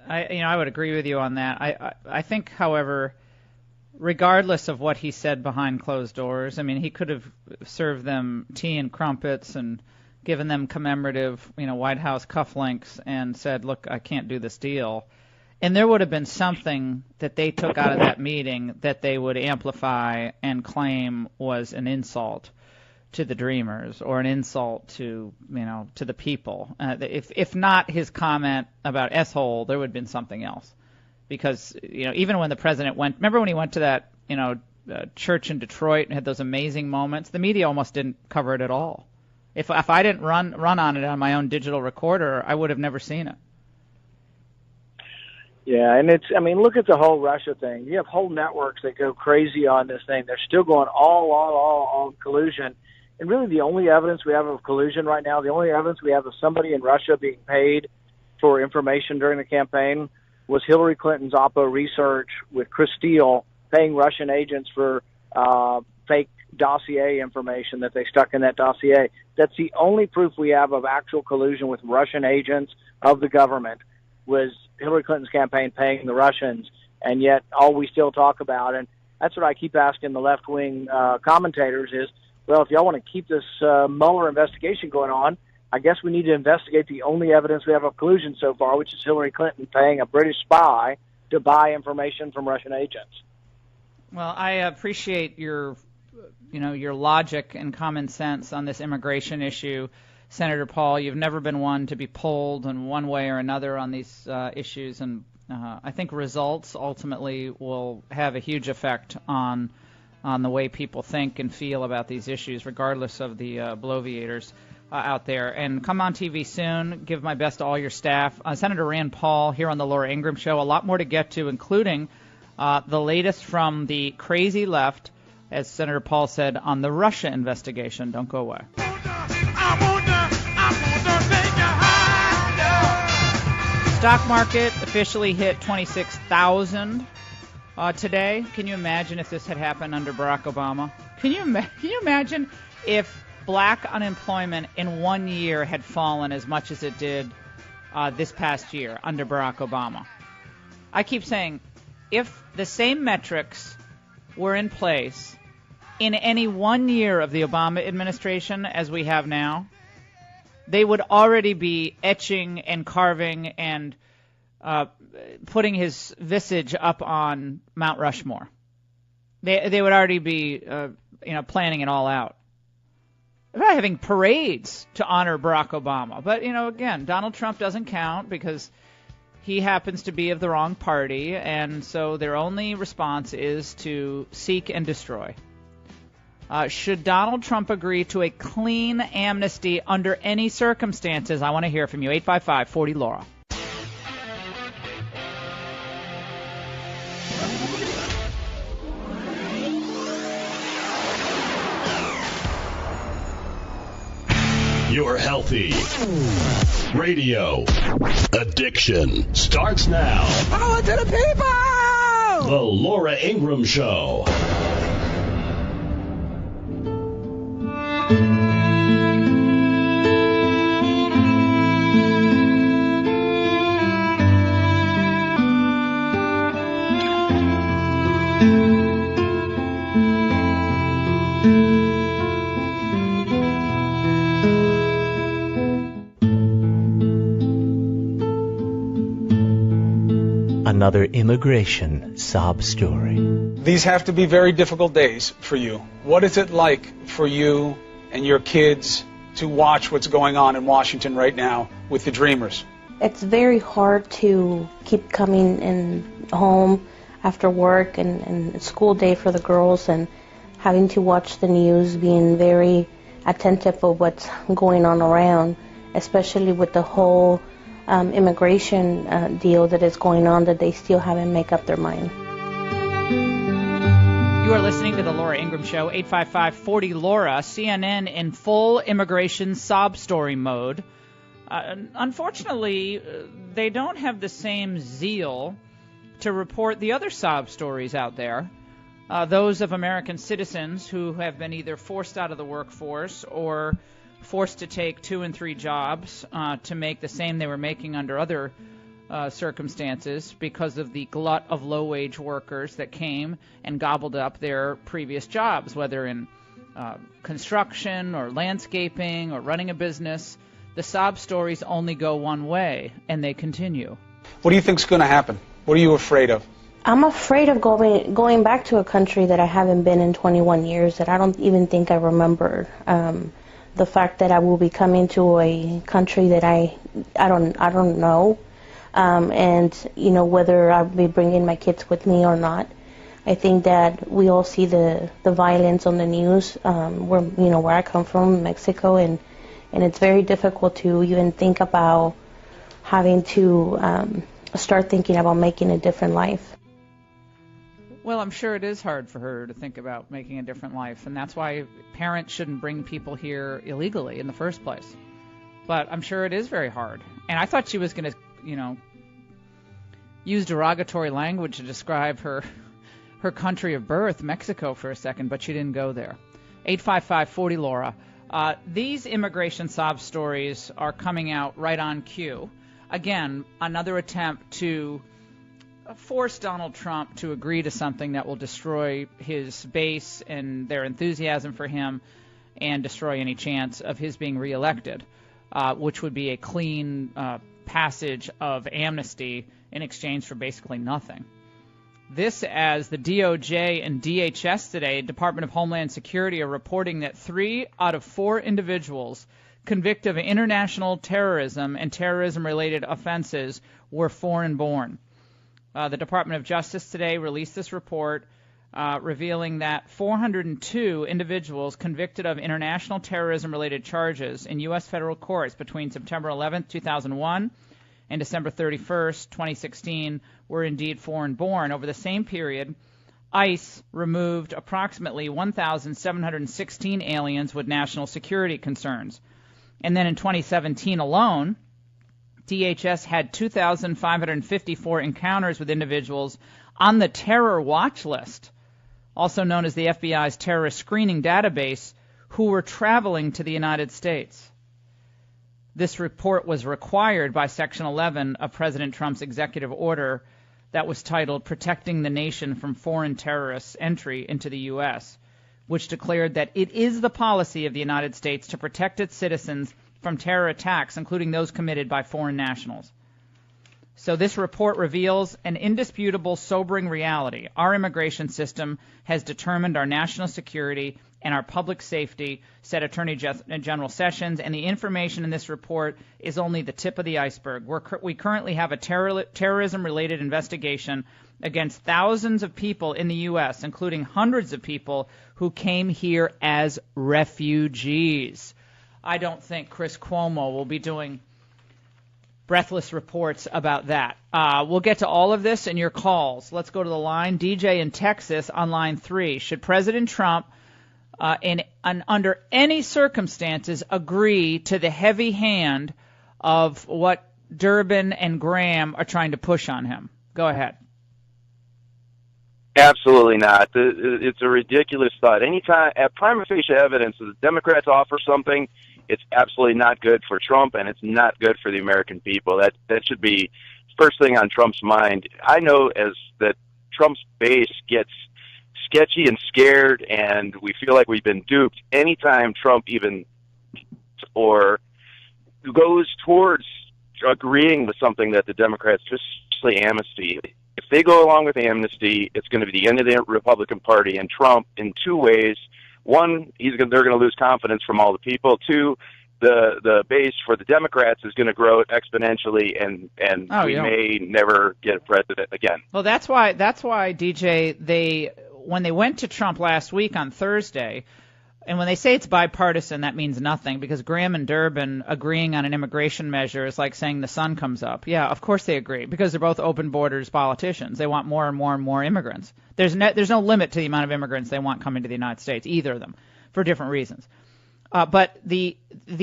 I would agree with you on that. I think, however, regardless of what he said behind closed doors, I mean, he could have served them tea and crumpets and given them commemorative, White House cufflinks and said, "Look, I can't do this deal." And there would have been something that they took out of that meeting that they would amplify and claim was an insult to the Dreamers or an insult to, to the people. If not his comment about S-hole, there would have been something else. Because, even when the president remember when he went to that, church in Detroit and had those amazing moments, the media almost didn't cover it at all. If I didn't run on it on my own digital recorder, I would have never seen it. Yeah, and look at the whole Russia thing. You have whole networks that go crazy on this thing. They're still going all on collusion. And really the only evidence we have of collusion right now, the only evidence we have of somebody in Russia being paid for information during the campaign was Hillary Clinton's Oppo research with Chris Steele paying Russian agents for fake dossier information that they stuck in that dossier. That's the only proof we have of actual collusion with Russian agents of the government was Hillary Clinton's campaign paying the Russians, and yet all we still talk about, and that's what I keep asking the left-wing commentators is, well, if y'all want to keep this Mueller investigation going on, I guess we need to investigate the only evidence we have of collusion so far, which is Hillary Clinton paying a British spy to buy information from Russian agents. Well, I appreciate your logic and common sense on this immigration issue. Senator Paul, you've never been one to be pulled in one way or another on these issues, and I think results ultimately will have a huge effect on the way people think and feel about these issues, regardless of the bloviators out there. And come on TV soon. Give my best to all your staff. Senator Rand Paul here on the Laura Ingraham Show. A lot more to get to, including the latest from the crazy left, as Senator Paul said, on the Russia investigation. Don't go away. Stock market officially hit 26,000 today. Can you imagine if this had happened under Barack Obama? Can you imagine if black unemployment in 1 year had fallen as much as it did this past year under Barack Obama? I keep saying, if the same metrics were in place in any 1 year of the Obama administration as we have now, they would already be etching and carving and putting his visage up on Mount Rushmore. They would already be, planning it all out. They're not having parades to honor Barack Obama. But, again, Donald Trump doesn't count because he happens to be of the wrong party, and so their only response is to seek and destroy. Should Donald Trump agree to a clean amnesty under any circumstances? I want to hear from you. 855-40-LAURA. Your healthy radio addiction starts now. Power to the people! The Laura Ingraham Show. Another immigration sob story. These have to be very difficult days for you. What is it like for you and your kids to watch what's going on in Washington right now with the Dreamers? It's very hard to keep coming in home after work and school day for the girls and having to watch the news, being very attentive of what's going on around, especially with the whole immigration deal that is going on, that they still haven't made up their mind. You are listening to the Laura Ingraham Show, 855-40-LAURA, CNN in full immigration sob story mode. Unfortunately, they don't have the same zeal to report the other sob stories out there, those of American citizens who have been either forced out of the workforce or forced to take 2 and 3 jobs to make the same they were making under other circumstances because of the glut of low-wage workers that came and gobbled up their previous jobs, whether in construction or landscaping or running a business. The sob stories only go one way, and they continue. What do you think's going to happen? What are you afraid of? I'm afraid of going back to a country that I haven't been in 21 years, that I don't even think I remember. The fact that I will be coming to a country that I don't know, and whether I'll be bringing my kids with me or not. I think that we all see the violence on the news where I come from, Mexico, and it's very difficult to even think about having to start thinking about making a different life. Well, I'm sure it is hard for her to think about making a different life, and that's why parents shouldn't bring people here illegally in the first place. But I'm sure it is very hard. And I thought she was going to, use derogatory language to describe her country of birth, Mexico, for a second, but she didn't go there. 855-40-LAURA. These immigration sob stories are coming out right on cue. Again, another attempt to force Donald Trump to agree to something that will destroy his base and their enthusiasm for him and destroy any chance of his being reelected, which would be a clean passage of amnesty in exchange for basically nothing. This as the DOJ and DHS today, Department of Homeland Security, are reporting that 3 out of 4 individuals convicted of international terrorism and terrorism-related offenses were foreign-born. The Department of Justice today released this report revealing that 402 individuals convicted of international terrorism-related charges in U.S. federal courts between September 11, 2001 and December 31, 2016 were indeed foreign-born. Over the same period, ICE removed approximately 1,716 aliens with national security concerns. And then in 2017 alone, DHS had 2,554 encounters with individuals on the terror watch list, also known as the FBI's terrorist screening database, who were traveling to the United States. This report was required by Section 11 of President Trump's executive order that was titled Protecting the Nation from Foreign Terrorists' Entry into the U.S., which declared that it is the policy of the United States to protect its citizens from terror attacks, including those committed by foreign nationals. So this report reveals an indisputable, sobering reality. Our immigration system has determined our national security and our public safety, said Attorney General Sessions, and the information in this report is only the tip of the iceberg. We currently have a terrorism-related investigation against thousands of people in the U.S., including hundreds of people who came here as refugees. I don't think Chris Cuomo will be doing breathless reports about that. We'll get to all of this in your calls. Let's go to the line. DJ in Texas on line 3. Should President Trump, under any circumstances, agree to the heavy hand of what Durbin and Graham are trying to push on him? Go ahead. Absolutely not. It's a ridiculous thought. Anytime, at prima facie evidence, that the Democrats offer something, it's absolutely not good for Trump, and it's not good for the American people. That should be first thing on Trump's mind. I know that Trump's base gets sketchy and scared, and we feel like we've been duped anytime Trump even or goes towards agreeing with something that the Democrats, especially amnesty. If they go along with amnesty, it's going to be the end of the Republican Party and Trump in two ways. One, they're going to lose confidence from all the people. Two, the base for the Democrats is going to grow exponentially, and we may never get a president again. Well, that's why DJ, when they went to Trump last week on Thursday, and when they say it's bipartisan, that means nothing, because Graham and Durbin agreeing on an immigration measure is like saying the sun comes up. Yeah, of course they agree, because they're both open borders politicians. They want more and more and more immigrants. There's no limit to the amount of immigrants they want coming to the United States, either of them, for different reasons. But the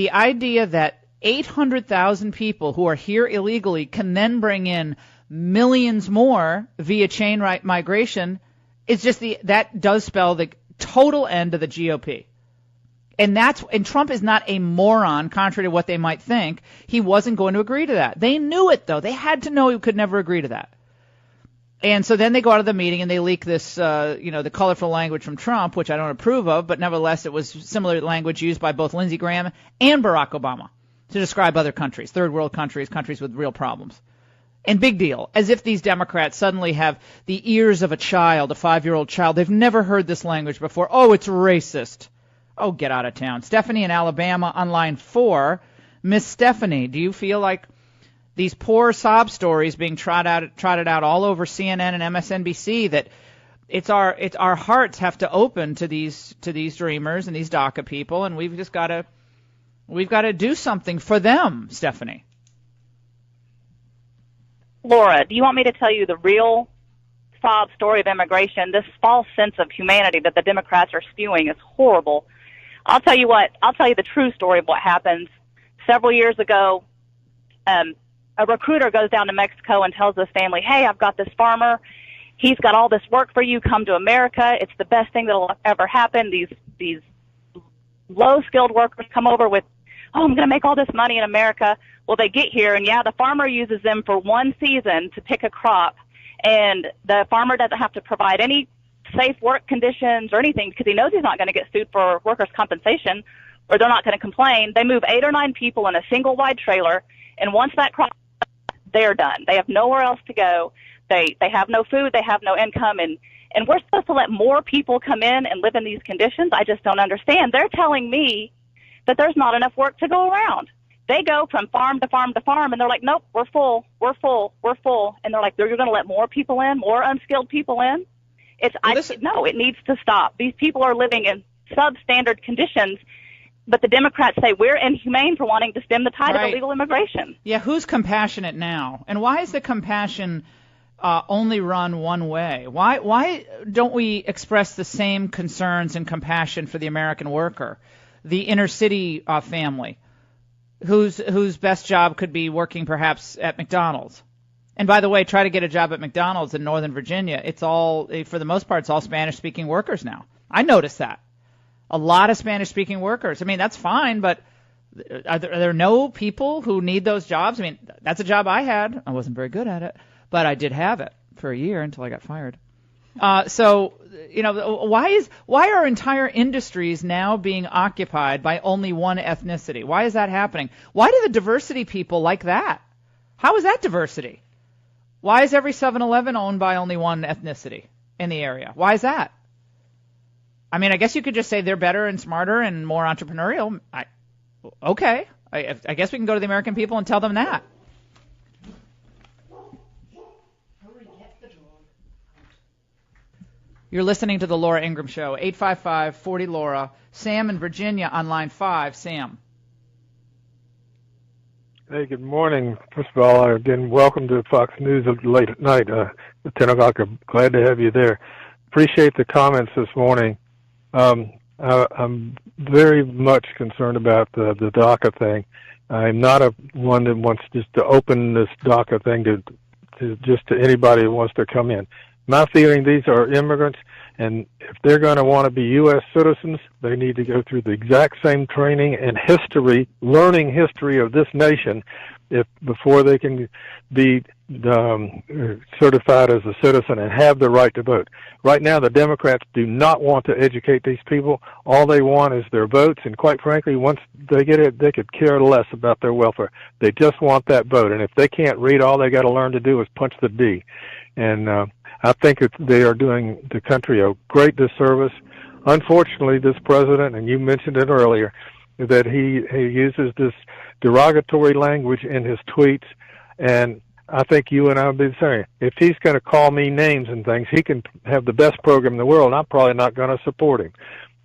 idea that 800,000 people who are here illegally can then bring in millions more via chain migration is just that does spell the total end of the GOP. And Trump is not a moron, contrary to what they might think. He wasn't going to agree to that. They knew it, though. They had to know he could never agree to that. And so then they go out of the meeting and they leak this, the colorful language from Trump, which I don't approve of, but nevertheless it was similar language used by both Lindsey Graham and Barack Obama to describe other countries, third world countries, countries with real problems. And big deal, as if these Democrats suddenly have the ears of a child, a 5-year-old child. They've never heard this language before. Oh, it's racist. Oh, get out of town. Stephanie in Alabama on line 4. Miss Stephanie, do you feel like these poor sob stories being trotted out all over CNN and MSNBC, that it's our hearts have to open to these dreamers and these DACA people, and we've got to do something for them, Stephanie? Laura, do you want me to tell you the real sob story of immigration? This false sense of humanity that the Democrats are spewing is horrible. I'll tell you the true story of what happened. Several years ago, a recruiter goes down to Mexico and tells this family, hey, I've got this farmer. He's got all this work for you. Come to America. It's the best thing that will ever happen. These low-skilled workers come over with, oh, I'm going to make all this money in America. Well, they get here, and the farmer uses them for one season to pick a crop, and the farmer doesn't have to provide any safe work conditions or anything because he knows he's not going to get sued for workers' compensation, or they're not going to complain. They move 8 or 9 people in a single wide trailer, and once that crop, they're done. They have nowhere else to go. They have no food. They have no income, and we're supposed to let more people come in and live in these conditions? I just don't understand. They're telling me that there's not enough work to go around. They go from farm to farm to farm, and they're like, nope, we're full. And they're like, you're going to let more people in, more unskilled people in? No, it needs to stop. These people are living in substandard conditions, but the Democrats say we're inhumane for wanting to stem the tide of illegal immigration. Yeah, who's compassionate now? And why is the compassion only run one way? Why don't we express the same concerns and compassion for the American worker, the inner city family, whose best job could be working perhaps at McDonald's? And by the way, try to get a job at McDonald's in Northern Virginia. It's all, for the most part, it's all Spanish-speaking workers now. I noticed that. A lot of Spanish-speaking workers. I mean, that's fine, but are there no people who need those jobs? I mean, that's a job I had. I wasn't very good at it, but I did have it for a year until I got fired. So, why are entire industries now being occupied by only one ethnicity? Why is that happening? Why do the diversity people like that? How is that diversity? Why is every 7-Eleven owned by only one ethnicity in the area? Why is that? I mean, I guess you could just say they're better and smarter and more entrepreneurial. Okay. I guess we can go to the American people and tell them that. You're listening to the Laura Ingraham Show, 855-40-LAURA. Sam in Virginia on line 5. Sam. Hey, good morning. First of all, again, welcome to Fox News late at night, at 10 o'clock. I'm glad to have you there. Appreciate the comments this morning. I'm very much concerned about the DACA thing. I'm not one that wants just to open this DACA thing to anybody who wants to come in. My feeling, these are immigrants, and if they're going to want to be U.S. citizens, they need to go through the exact same training and learning history of this nation, before they can be certified as a citizen and have the right to vote. Right now, the Democrats do not want to educate these people. All they want is their votes, and quite frankly, once they get it, they could care less about their welfare. They just want that vote, and if they can't read, all they got to learn to do is punch the D. And I think they are doing the country a great disservice. Unfortunately, this president, and you mentioned it earlier, that he uses this derogatory language in his tweets, and I think you and I would be the same. If he's going to call me names and things, he can have the best program in the world, and I'm probably not going to support him.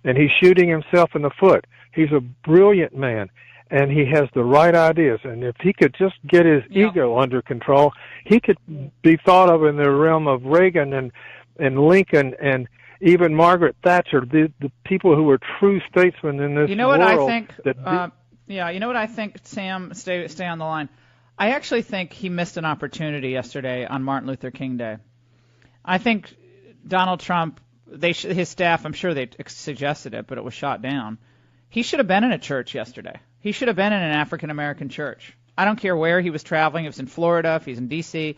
And he's shooting himself in the foot. He's a brilliant man, and he has the right ideas. And if he could just get his ego under control, he could be thought of in the realm of Reagan and Lincoln and even Margaret Thatcher, the people who were true statesmen in this world. You know what I think? You know what I think, Sam? Stay on the line. I actually think he missed an opportunity yesterday on Martin Luther King Day. I think Donald Trump, his staff, I'm sure they suggested it, but it was shot down. He should have been in a church yesterday. He should have been in an African-American church. I don't care where he was traveling, if it's in Florida, if he's in D.C.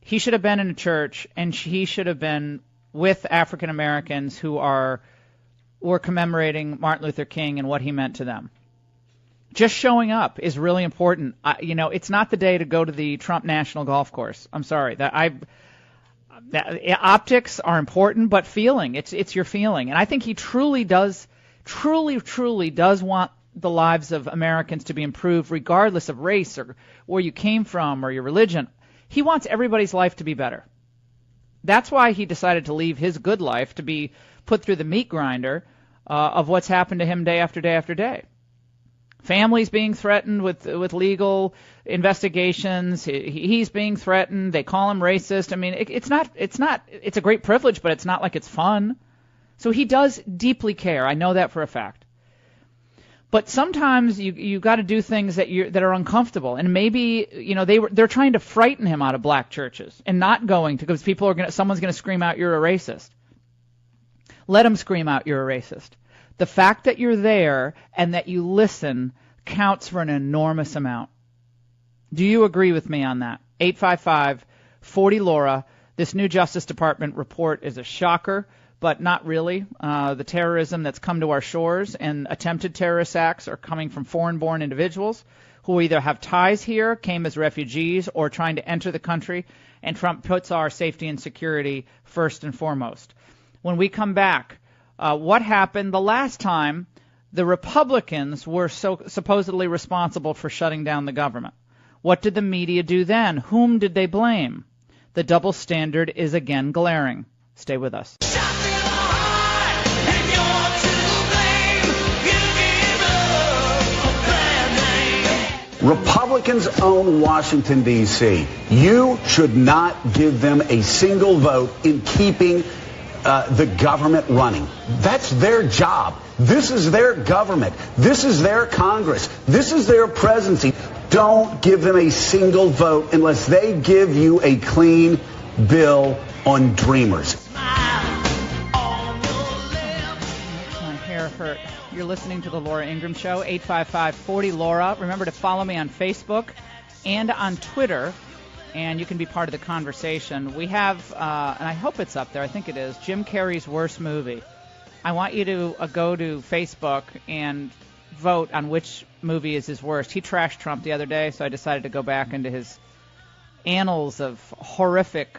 He should have been in a church, and he should have been with African-Americans who were commemorating Martin Luther King and what he meant to them. Just showing up is really important. It's not the day to go to the Trump National Golf Course. I'm sorry. Optics are important, but feeling, it's your feeling. And I think he truly does want the lives of Americans to be improved regardless of race or where you came from or your religion. He wants everybody's life to be better. That's why he decided to leave his good life to be put through the meat grinder of what's happened to him day after day after day. Families being threatened with legal investigations. He's being threatened. They call him racist. I mean, it's a great privilege, but it's not like it's fun. So he does deeply care. I know that for a fact. But sometimes you got to do things that are uncomfortable, and maybe they're trying to frighten him out of black churches and not going to, because someone's going to scream out you're a racist. Let them scream out you're a racist. The fact that you're there and that you listen counts for an enormous amount. Do you agree with me on that? 855-40-LAURA. This new Justice Department report is a shocker, but not really. The terrorism that's come to our shores and attempted terrorist acts are coming from foreign-born individuals who either have ties here, came as refugees, or trying to enter the country, and Trump puts our safety and security first and foremost. When we come back, what happened the last time the Republicans were supposedly responsible for shutting down the government? What did the media do then? Whom did they blame? The double standard is again glaring. Stay with us. Republicans own Washington, D.C. You should not give them a single vote in keeping the government running. That's their job. This is their government. This is their Congress. This is their presidency. Don't give them a single vote unless they give you a clean bill on Dreamers. My hair hurt. You're listening to the Laura Ingraham Show, 855-40-LAURA. Remember to follow me on Facebook and on Twitter, and you can be part of the conversation. We have, and I hope it's up there, I think it is, Jim Carrey's worst movie. I want you to go to Facebook and vote on which movie is his worst. He trashed Trump the other day, so I decided to go back into his annals of horrific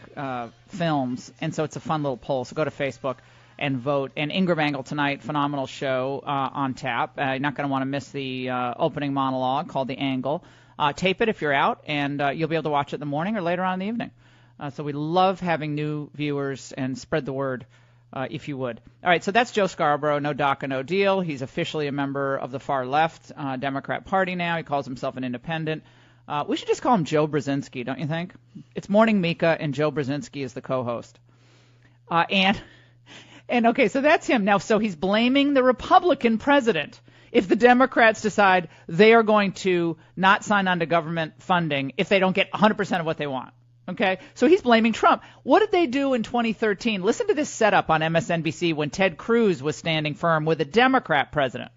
films, and so it's a fun little poll. So go to Facebook. and vote. And Ingraham Angle tonight, phenomenal show on tap. You're not going to want to miss the opening monologue called The Angle. Tape it if you're out, and you'll be able to watch it in the morning or later on in the evening. So we love having new viewers, and spread the word if you would. All right, so that's Joe Scarborough, no DACA, no deal. He's officially a member of the far left Democrat Party now. He calls himself an independent. We should just call him Joe Brzezinski, don't you think? It's Morning Mika, and Joe Brzezinski is the co-host. And okay, so that's him. Now, so he's blaming the Republican president if the Democrats decide they are going to not sign on to government funding if they don't get 100% of what they want. Okay, so he's blaming Trump. What did they do in 2013? Listen to this setup on MSNBC when Ted Cruz was standing firm with a Democrat president.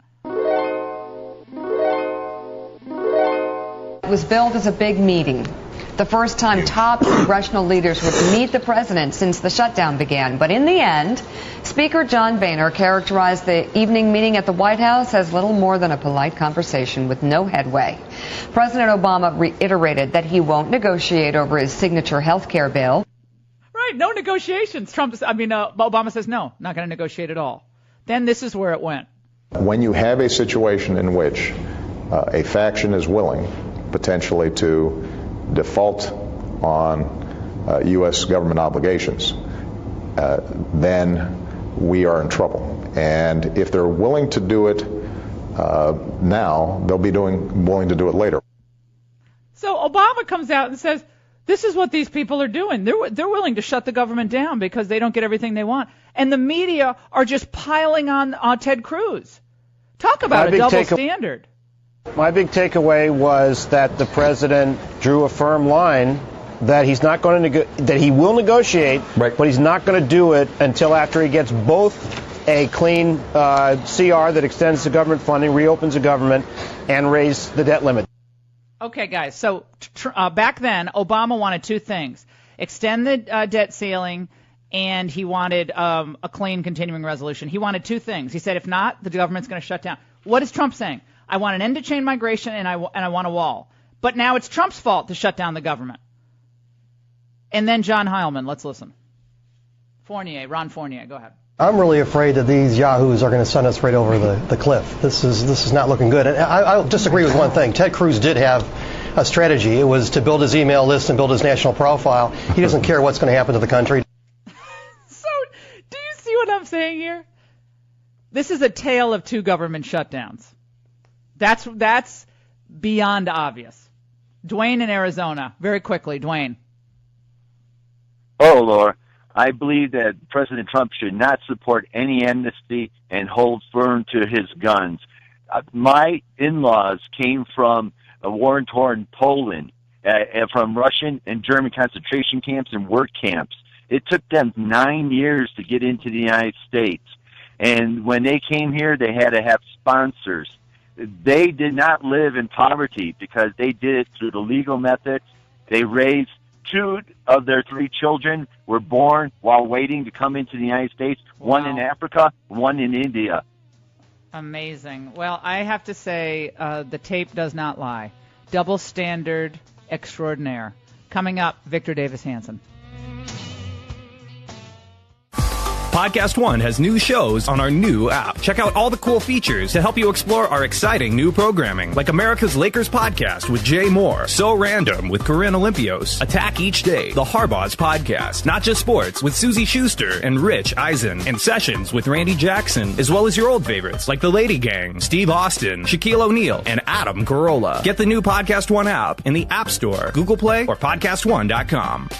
It was billed as a big meeting. The first time top congressional leaders would meet the president since the shutdown began. But in the end, Speaker John Boehner characterized the evening meeting at the White House as little more than a polite conversation with no headway. President Obama reiterated that he won't negotiate over his signature health care bill. Right, no negotiations. Obama says no, not going to negotiate at all. Then this is where it went. When you have a situation in which a faction is willing potentially to default on U.S. government obligations, then we are in trouble. And if they're willing to do it now, they'll be willing to do it later. So Obama comes out and says, this is what these people are doing. They're willing to shut the government down because they don't get everything they want. And the media are just piling on Ted Cruz. Talk about a double standard. My big takeaway was that the president drew a firm line that he's not going to that he will negotiate, right, but he's not going to do it until after he gets both a clean CR that extends the government funding, reopens the government, and raise the debt limit. Okay, guys. So back then, Obama wanted two things: extend the debt ceiling, and he wanted a clean continuing resolution. He wanted two things. He said, if not, the government's going to shut down. What is Trump saying? I want an end to chain migration, and I want a wall. But now it's Trump's fault to shut down the government. And then John Heilman, let's listen. Ron Fournier, go ahead. I'm really afraid that these yahoos are going to send us right over the cliff. This is not looking good. And I'll disagree with one thing. Ted Cruz did have a strategy. It was to build his email list and build his national profile. He doesn't care what's going to happen to the country. So, do you see what I'm saying here? This is a tale of two government shutdowns. That's beyond obvious. Dwayne in Arizona, very quickly. Dwayne. Oh, Laura, I believe that President Trump should not support any amnesty and hold firm to his guns. My in-laws came from a war-torn Poland, from Russian and German concentration camps and work camps. It took them 9 years to get into the United States. And when they came here, they had to have sponsors. They did not live in poverty because they did it through the legal methods. They raised 2 of their 3 children were born while waiting to come into the United States, one in Africa, one in India. Amazing. Well, I have to say the tape does not lie. Double standard extraordinaire. Coming up, Victor Davis Hanson. Podcast One has new shows on our new app. Check out all the cool features to help you explore our exciting new programming, like America's Lakers podcast with Jay Moore, So Random with Corinne Olympios, Attack Each Day, The Harbaugh's podcast, Not Just Sports with Susie Schuster and Rich Eisen, and Sessions with Randy Jackson, as well as your old favorites like The Lady Gang, Steve Austin, Shaquille O'Neal, and Adam Carolla. Get the new Podcast One app in the App Store, Google Play, or podcastone.com.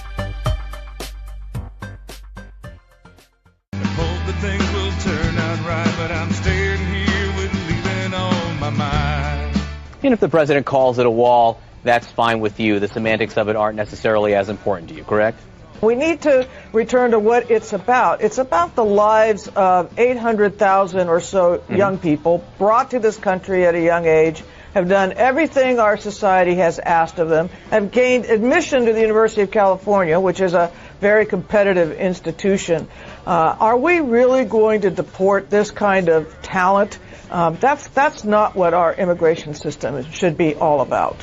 Things will turn out right, but I'm staying here with leaving on my mind. And if the president calls it a wall, that's fine with you. The semantics of it aren't necessarily as important to you, correct? We need to return to what it's about. It's about the lives of 800,000 or so young people brought to this country at a young age, have done everything our society has asked of them, have gained admission to the University of California, which is a very competitive institution. Are we really going to deport this kind of talent? That's not what our immigration system should be all about.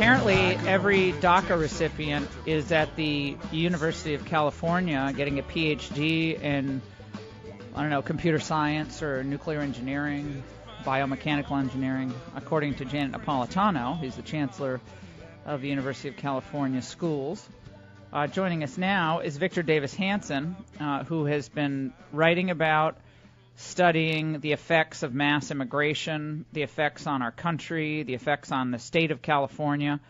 apparently every DACA recipient is at the University of California getting a PhD in, I don't know, computer science or nuclear engineering, biomechanical engineering, according to Janet Napolitano. He's the chancellor of the University of California Schools. Joining us now is Victor Davis Hanson, who has been writing about, studying the effects of mass immigration, the effects on our country, the effects on the state of California.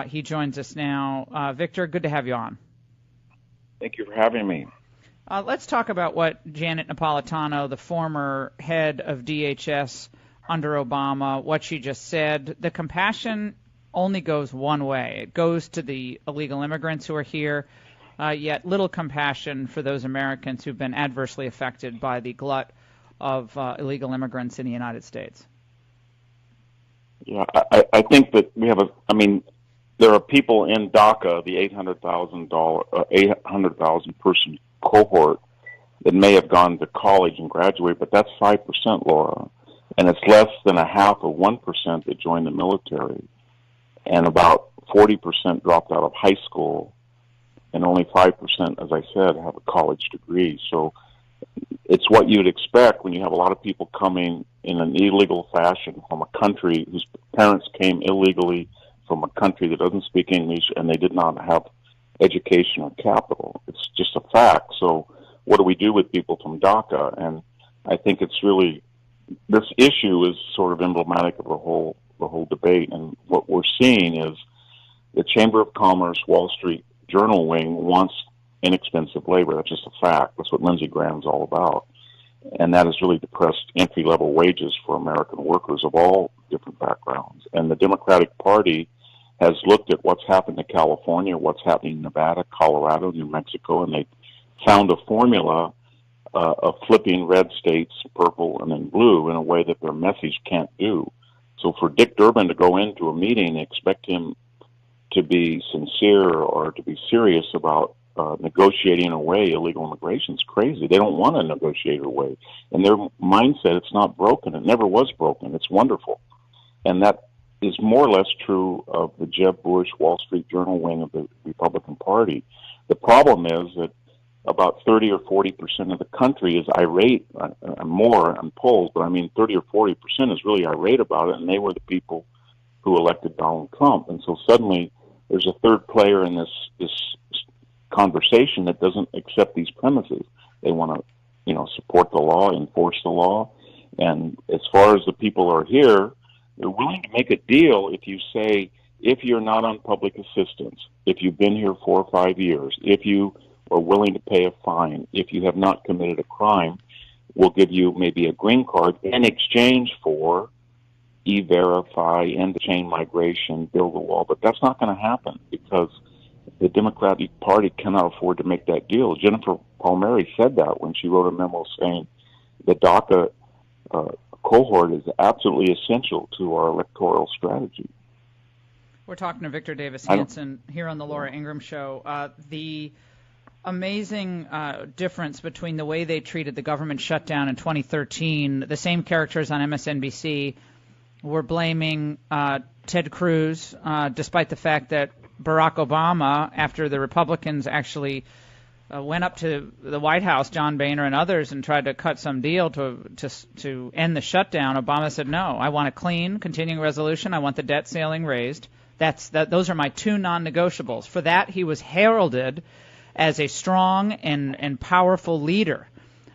He joins us now. Victor, good to have you on. Thank you for having me. Let's talk about what Janet Napolitano, the former head of DHS under Obama, what she just said. The compassion only goes one way. It goes to the illegal immigrants who are here, yet little compassion for those Americans who've been adversely affected by the glut of illegal immigrants in the United States. Yeah, I think that we have there are people in DACA, the 800,000 person cohort, that may have gone to college and graduate, but that's 5%, Laura, and it's less than a half of 1% that joined the military, and about 40% dropped out of high school, and only 5%, as I said, have a college degree. So it's what you'd expect when you have a lot of people coming in an illegal fashion from a country whose parents came illegally from a country that doesn't speak English, and they did not have education or capital. It's just a fact. So what do we do with people from DACA? And I think it's really, this issue is sort of emblematic of the whole debate. And what we're seeing is the Chamber of Commerce, Wall Street Journal wing wants inexpensive labor. That's just a fact. That's what Lindsey Graham's all about. And that has really depressed entry-level wages for American workers of all different backgrounds. And the Democratic Party has looked at what's happened to California, what's happening in Nevada, Colorado, New Mexico, and they found a formula of flipping red states purple and then blue in a way that their message can't do. So for Dick Durbin to go into a meeting and expect him to be sincere or to be serious about negotiating away illegal immigration is crazy. They don't want to negotiate away. In their mindset, it's not broken. It never was broken. It's wonderful. And that is more or less true of the Jeb Bush Wall Street Journal wing of the Republican Party. The problem is that about 30 or 40% of the country is irate, more on polls, but 30 or 40% is really irate about it, and they were the people who elected Donald Trump. And so suddenly there's a third player in this conversation that doesn't accept these premises. They want to, support the law, enforce the law, and as far as the people are here, they're willing to make a deal if you say, if you're not on public assistance, if you've been here 4 or 5 years, if you are willing to pay a fine, if you have not committed a crime, we'll give you maybe a green card in exchange for E-Verify, end the chain migration, build a wall. But that's not going to happen because the Democratic Party cannot afford to make that deal. Jennifer Palmieri said that when she wrote a memo saying the DACA cohort is absolutely essential to our electoral strategy. We're talking to Victor Davis Hanson here on the Laura Ingraham Show. The amazing difference between the way they treated the government shutdown in 2013, the same characters on MSNBC were blaming Ted Cruz, despite the fact that Barack Obama, after the Republicans actually went up to the White House, John Boehner and others, and tried to cut some deal to end the shutdown, Obama said, no, I want a clean, continuing resolution. I want the debt ceiling raised. Those are my two non-negotiables. For that, he was heralded as a strong and powerful leader.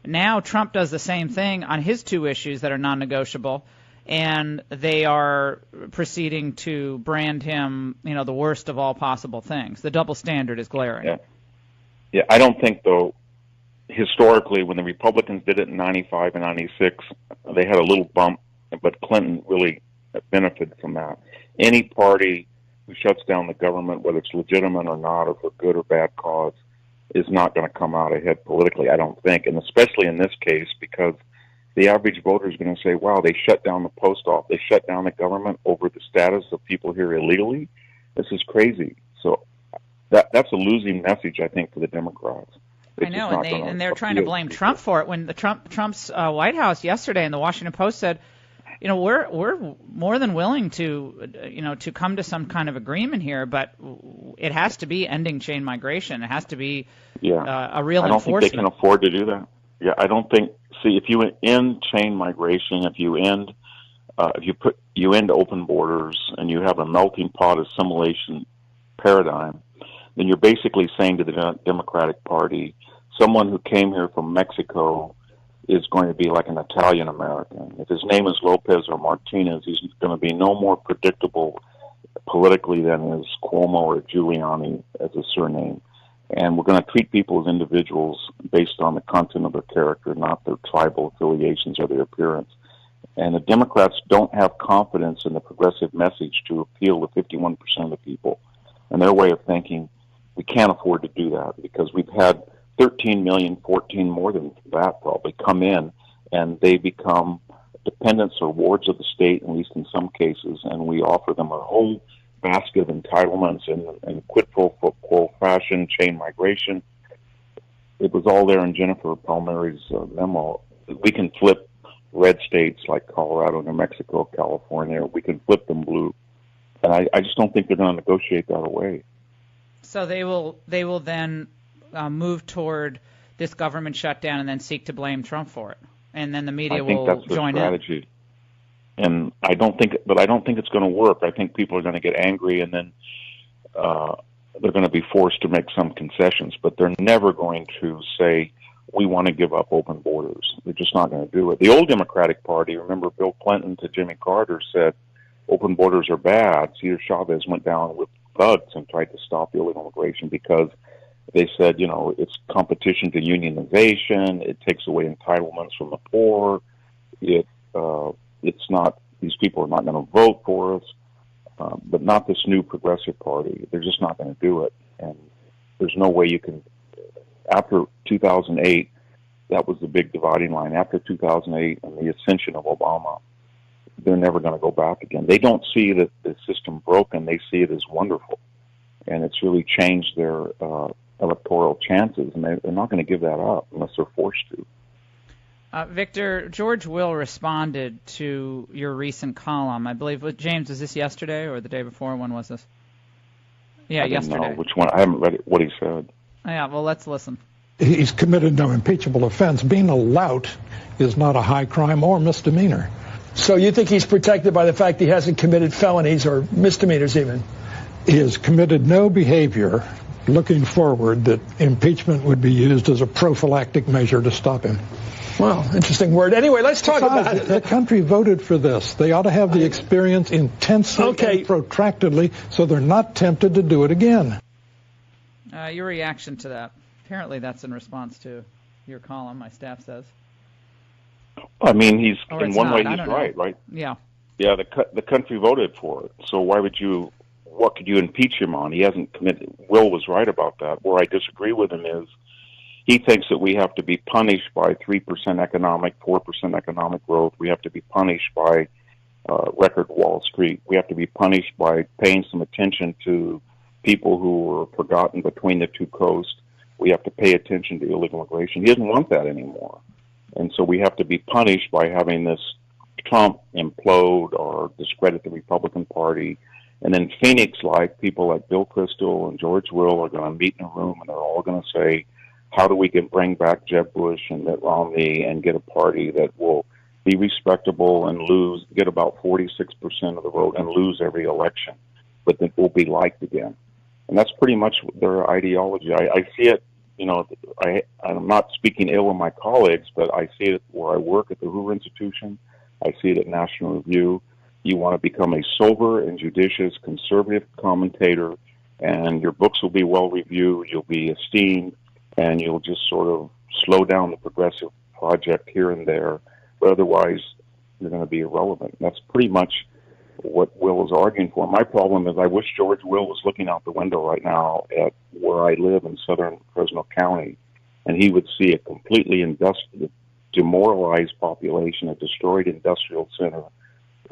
Now Trump does the same thing on his two issues that are non-negotiable, and they are proceeding to brand him, the worst of all possible things. The double standard is glaring. Yeah, I don't think, though, historically, when the Republicans did it in 95 and 96, they had a little bump, but Clinton really benefited from that. Any party who shuts down the government, whether it's legitimate or not, or for good or bad cause, is not going to come out ahead politically, I don't think, and especially in this case, because the average voter is going to say, wow, they shut down the post office, they shut down the government over the status of people here illegally. This is crazy. So that's a losing message, I think, for the Democrats. I know, and they're trying to blame Trump for it. When Trump's White House yesterday in the Washington Post said, we're more than willing to, to come to some kind of agreement here, but it has to be ending chain migration. It has to be a real enforcement. I don't think they can afford to do that. Yeah, I don't think. See, if you end chain migration, if you end open borders, and you have a melting pot assimilation paradigm, then you're basically saying to the Democratic Party, someone who came here from Mexico is going to be like an Italian American. If his name is Lopez or Martinez, he's going to be no more predictable politically than is Cuomo or Giuliani as a surname. And we're going to treat people as individuals based on the content of their character, not their tribal affiliations or their appearance. And the Democrats don't have confidence in the progressive message to appeal to 51% of the people. And their way of thinking, we can't afford to do that because we've had 13 million, 14 more than that probably come in, and they become dependents or wards of the state, at least in some cases, and we offer them a whole basket of entitlements and quid pro quo fashion, chain migration. It was all there in Jennifer Palmieri's memo. We can flip red states like Colorado, New Mexico, California. We can flip them blue. And I just don't think they're going to negotiate that away. So they will then move toward this government shutdown and then seek to blame Trump for it, and then the media will join in. I think that's their strategy. And I don't think it's going to work. I think people are going to get angry, and then they're going to be forced to make some concessions. But they're never going to say, we want to give up open borders. They're just not going to do it. The old Democratic Party, remember Bill Clinton to Jimmy Carter said, open borders are bad. Cesar Chavez went down with thugs and tried to stop illegal immigration because they said, it's competition to unionization. It takes away entitlements from the poor. It's not, these people are not going to vote for us, but not this new progressive party. They're just not going to do it. And there's no way you can, after 2008, that was the big dividing line. After 2008 and the ascension of Obama, they're never going to go back again. They don't see that the system broken. They see it as wonderful. And it's really changed their electoral chances, and they're not going to give that up unless they're forced to. Victor, George Will responded to your recent column. I believe, James, was this yesterday or the day before? When was this? Yeah, yesterday. I don't know which one. I haven't read it, what he said. Yeah, well, let's listen. He's committed no impeachable offense. Being a lout is not a high crime or misdemeanor. So you think he's protected by the fact he hasn't committed felonies or misdemeanors even? He has committed no behavior looking forward that impeachment would be used as a prophylactic measure to stop him. Well, interesting word. Anyway, let's talk about it. The country voted for this. They ought to have the experience intensely and protractedly so they're not tempted to do it again. Your reaction to that? Apparently that's in response to your column, my staff says. I mean, he's in one way he's right? Yeah. Yeah, the country voted for it. So what could you impeach him on? He hasn't committed. Will was right about that. Where I disagree with him is he thinks that we have to be punished by 3% 4% economic growth. We have to be punished by record Wall Street. We have to be punished by paying some attention to people who were forgotten between the two coasts. We have to pay attention to illegal immigration. He doesn't want that anymore. And so we have to be punished by having this Trump implode or discredit the Republican Party. And then Phoenix-like people like Bill Kristol and George Will are going to meet in a room and they're all going to say, how do we bring back Jeb Bush and Mitt Romney and get a party that will be respectable and get about 46% of the vote and lose every election, but that will be liked again. And that's pretty much their ideology. I see it, I'm not speaking ill of my colleagues, but I see it where I work at the Hoover Institution. I see it at National Review. You want to become a sober and judicious conservative commentator, and your books will be well reviewed, you'll be esteemed, and you'll just sort of slow down the progressive project here and there, but otherwise you're going to be irrelevant. That's pretty much what Will is arguing for. My problem is I wish George Will was looking out the window right now at where I live in southern Fresno County, and he would see a completely demoralized population, a destroyed industrial center,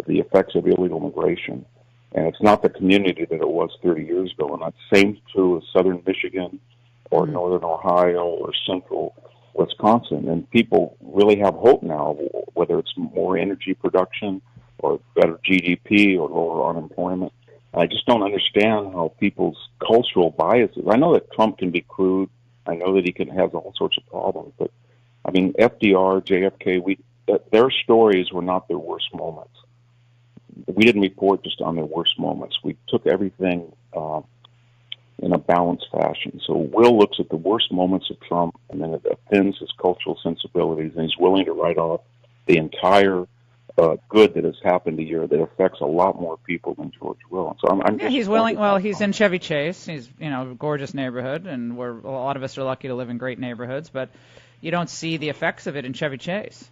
the effects of illegal immigration. And it's not the community that it was 30 years ago. And that's same true as southern Michigan or northern Ohio or central Wisconsin. And people really have hope now, whether it's more energy production or better GDP or lower unemployment. I just don't understand how people's cultural biases. I know that Trump can be crude. I know that he can have all sorts of problems, but I mean, FDR, JFK, their stories were not their worst moments. We didn't report just on their worst moments. We took everything in a balanced fashion. So Will looks at the worst moments of Trump, and then it offends his cultural sensibilities, and he's willing to write off the entire good that has happened a year that affects a lot more people than George Will. So I'm just he's willing. Well, he's in Chevy Chase. He's a gorgeous neighborhood, and a lot of us are lucky to live in great neighborhoods. But you don't see the effects of it in Chevy Chase.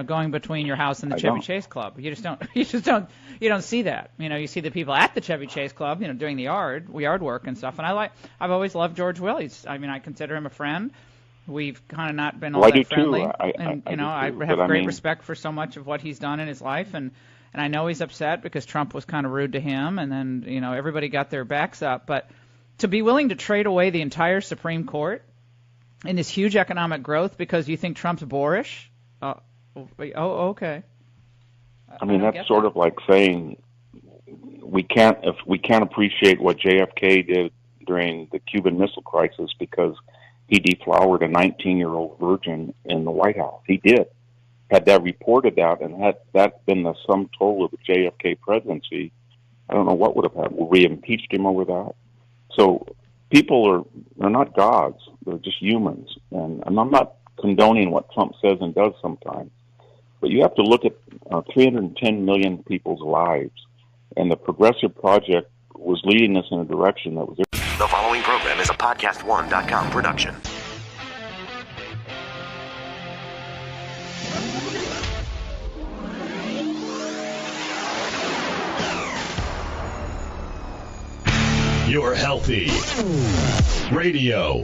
Going between your house and the Chevy Chase Club. You don't see that. You see the people at the Chevy Chase Club, doing the yard work and stuff. And I've always loved George Will. I consider him a friend. We've kind of not been all that friendly. I have great respect for so much of what he's done in his life, and I know he's upset because Trump was kind of rude to him, and then, everybody got their backs up. But to be willing to trade away the entire Supreme Court in this huge economic growth because you think Trump's boorish, okay. I mean, that's sort of like saying we can't appreciate what JFK did during the Cuban Missile Crisis because he deflowered a 19-year-old virgin in the White House. He did. Had that reported that, and had that been the sum total of the JFK presidency, I don't know what would have happened. Would we have impeached him over that? So people they're not gods. They're just humans. And I'm not condoning what Trump says and does sometimes. But you have to look at 310 million people's lives. And the Progressive Project was leading us in a direction that was... The following program is a PodcastOne.com production. Your healthy radio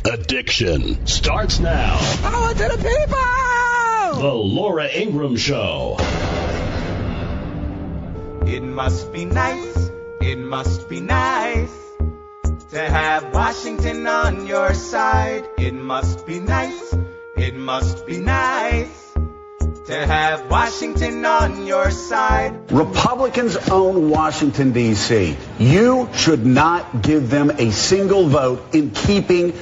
addiction starts now. Power to the people! The Laura Ingraham Show. It must be nice, it must be nice to have Washington on your side. It must be nice, it must be nice to have Washington on your side. Republicans own Washington, D.C. You should not give them a single vote in keeping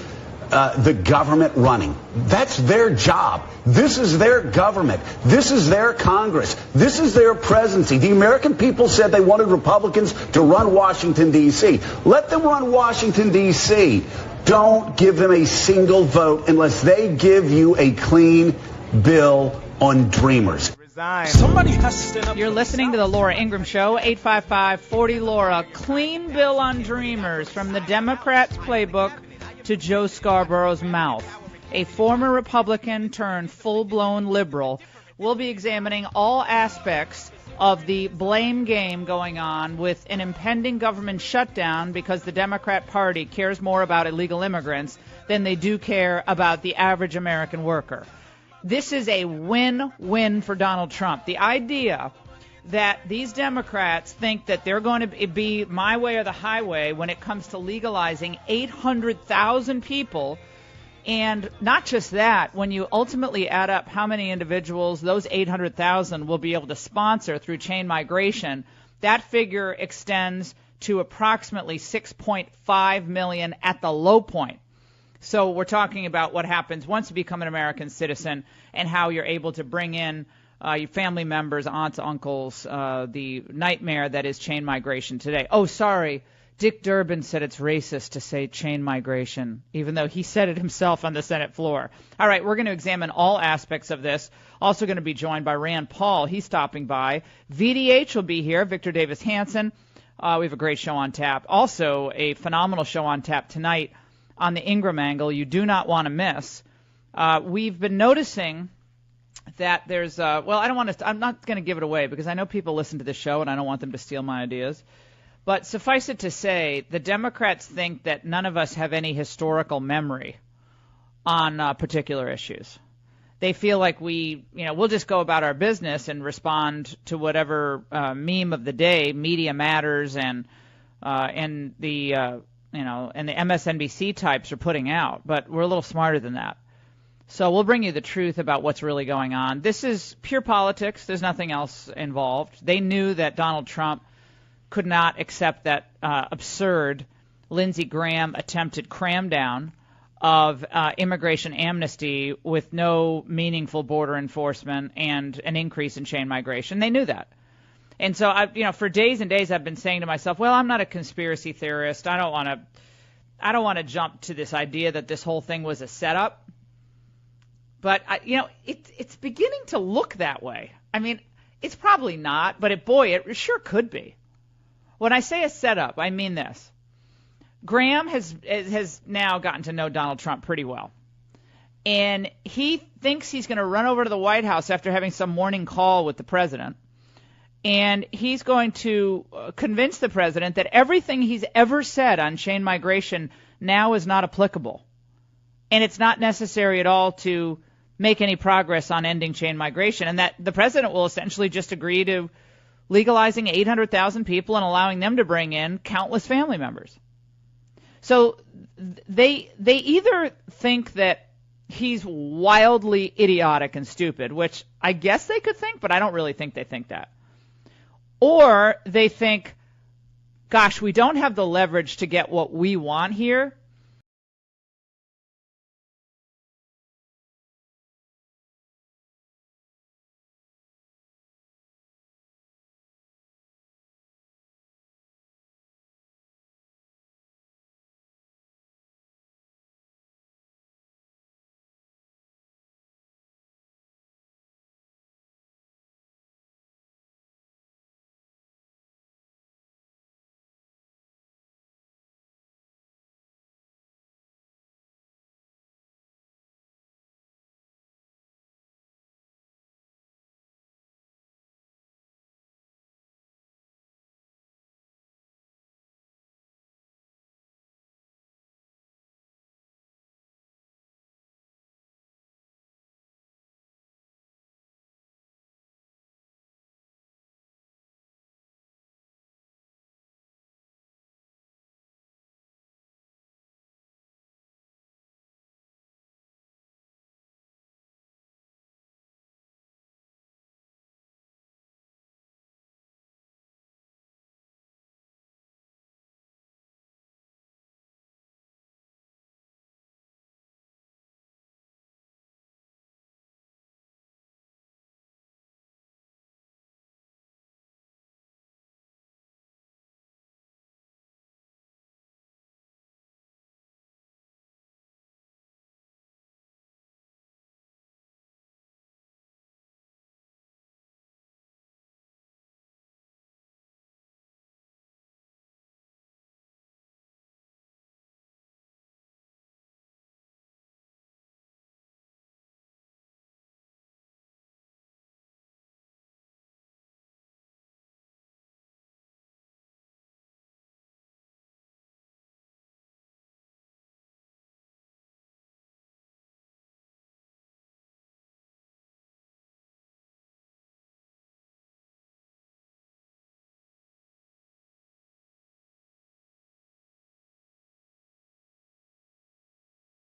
the government running. That's their job. This is their government. This is their Congress. This is their presidency. The American people said they wanted Republicans to run Washington, D.C. Let them run Washington, D.C. Don't give them a single vote unless they give you a clean bill on Dreamers. Somebody has to stand up. You're listening to the Laura Ingraham Show, 855-40-LAURA. Clean bill on Dreamers, from the Democrats' playbook to Joe Scarborough's mouth. A former Republican turned full-blown liberal. We'll be examining all aspects of the blame game going on with an impending government shutdown because the Democrat Party cares more about illegal immigrants than they do care about the average American worker. This is a win-win for Donald Trump. The idea that these Democrats think that they're going to be my way or the highway when it comes to legalizing 800,000 people, and not just that, when you ultimately add up how many individuals those 800,000 will be able to sponsor through chain migration, that figure extends to approximately 6.5 million at the low point. So we're talking about what happens once you become an American citizen and how you're able to bring in your family members, aunts, uncles, the nightmare that is chain migration today. Oh, sorry, Dick Durbin said it's racist to say chain migration, even though he said it himself on the Senate floor. All right, we're going to examine all aspects of this. Also going to be joined by Rand Paul. He's stopping by. VDH will be here, Victor Davis Hanson. We have a great show on tap. Also, a phenomenal show on tap tonight on the Ingraham angle you do not want to miss. We've been noticing that there's I'm not going to give it away because I know people listen to the show and I don't want them to steal my ideas. But suffice it to say, the Democrats think that none of us have any historical memory on particular issues. They feel like we'll just go about our business and respond to whatever meme of the day, Media Matters, and the MSNBC types are putting out. But we're a little smarter than that. So we'll bring you the truth about what's really going on. This is pure politics. There's nothing else involved. They knew that Donald Trump could not accept that absurd Lindsey Graham attempted cram down of immigration amnesty with no meaningful border enforcement and an increase in chain migration. They knew that. And so, for days and days, I've been saying to myself, well, I'm not a conspiracy theorist. I don't want to jump to this idea that this whole thing was a setup. But, it's beginning to look that way. I mean, it's probably not, but it sure could be. When I say a setup, I mean this. Graham has now gotten to know Donald Trump pretty well. And he thinks he's going to run over to the White House after having some morning call with the president. And he's going to convince the president that everything he's ever said on chain migration now is not applicable. And it's not necessary at all to make any progress on ending chain migration, and that the president will essentially just agree to legalizing 800,000 people and allowing them to bring in countless family members. So they either think that he's wildly idiotic and stupid, which I guess they could think, but I don't really think they think that. Or they think, gosh, we don't have the leverage to get what we want here,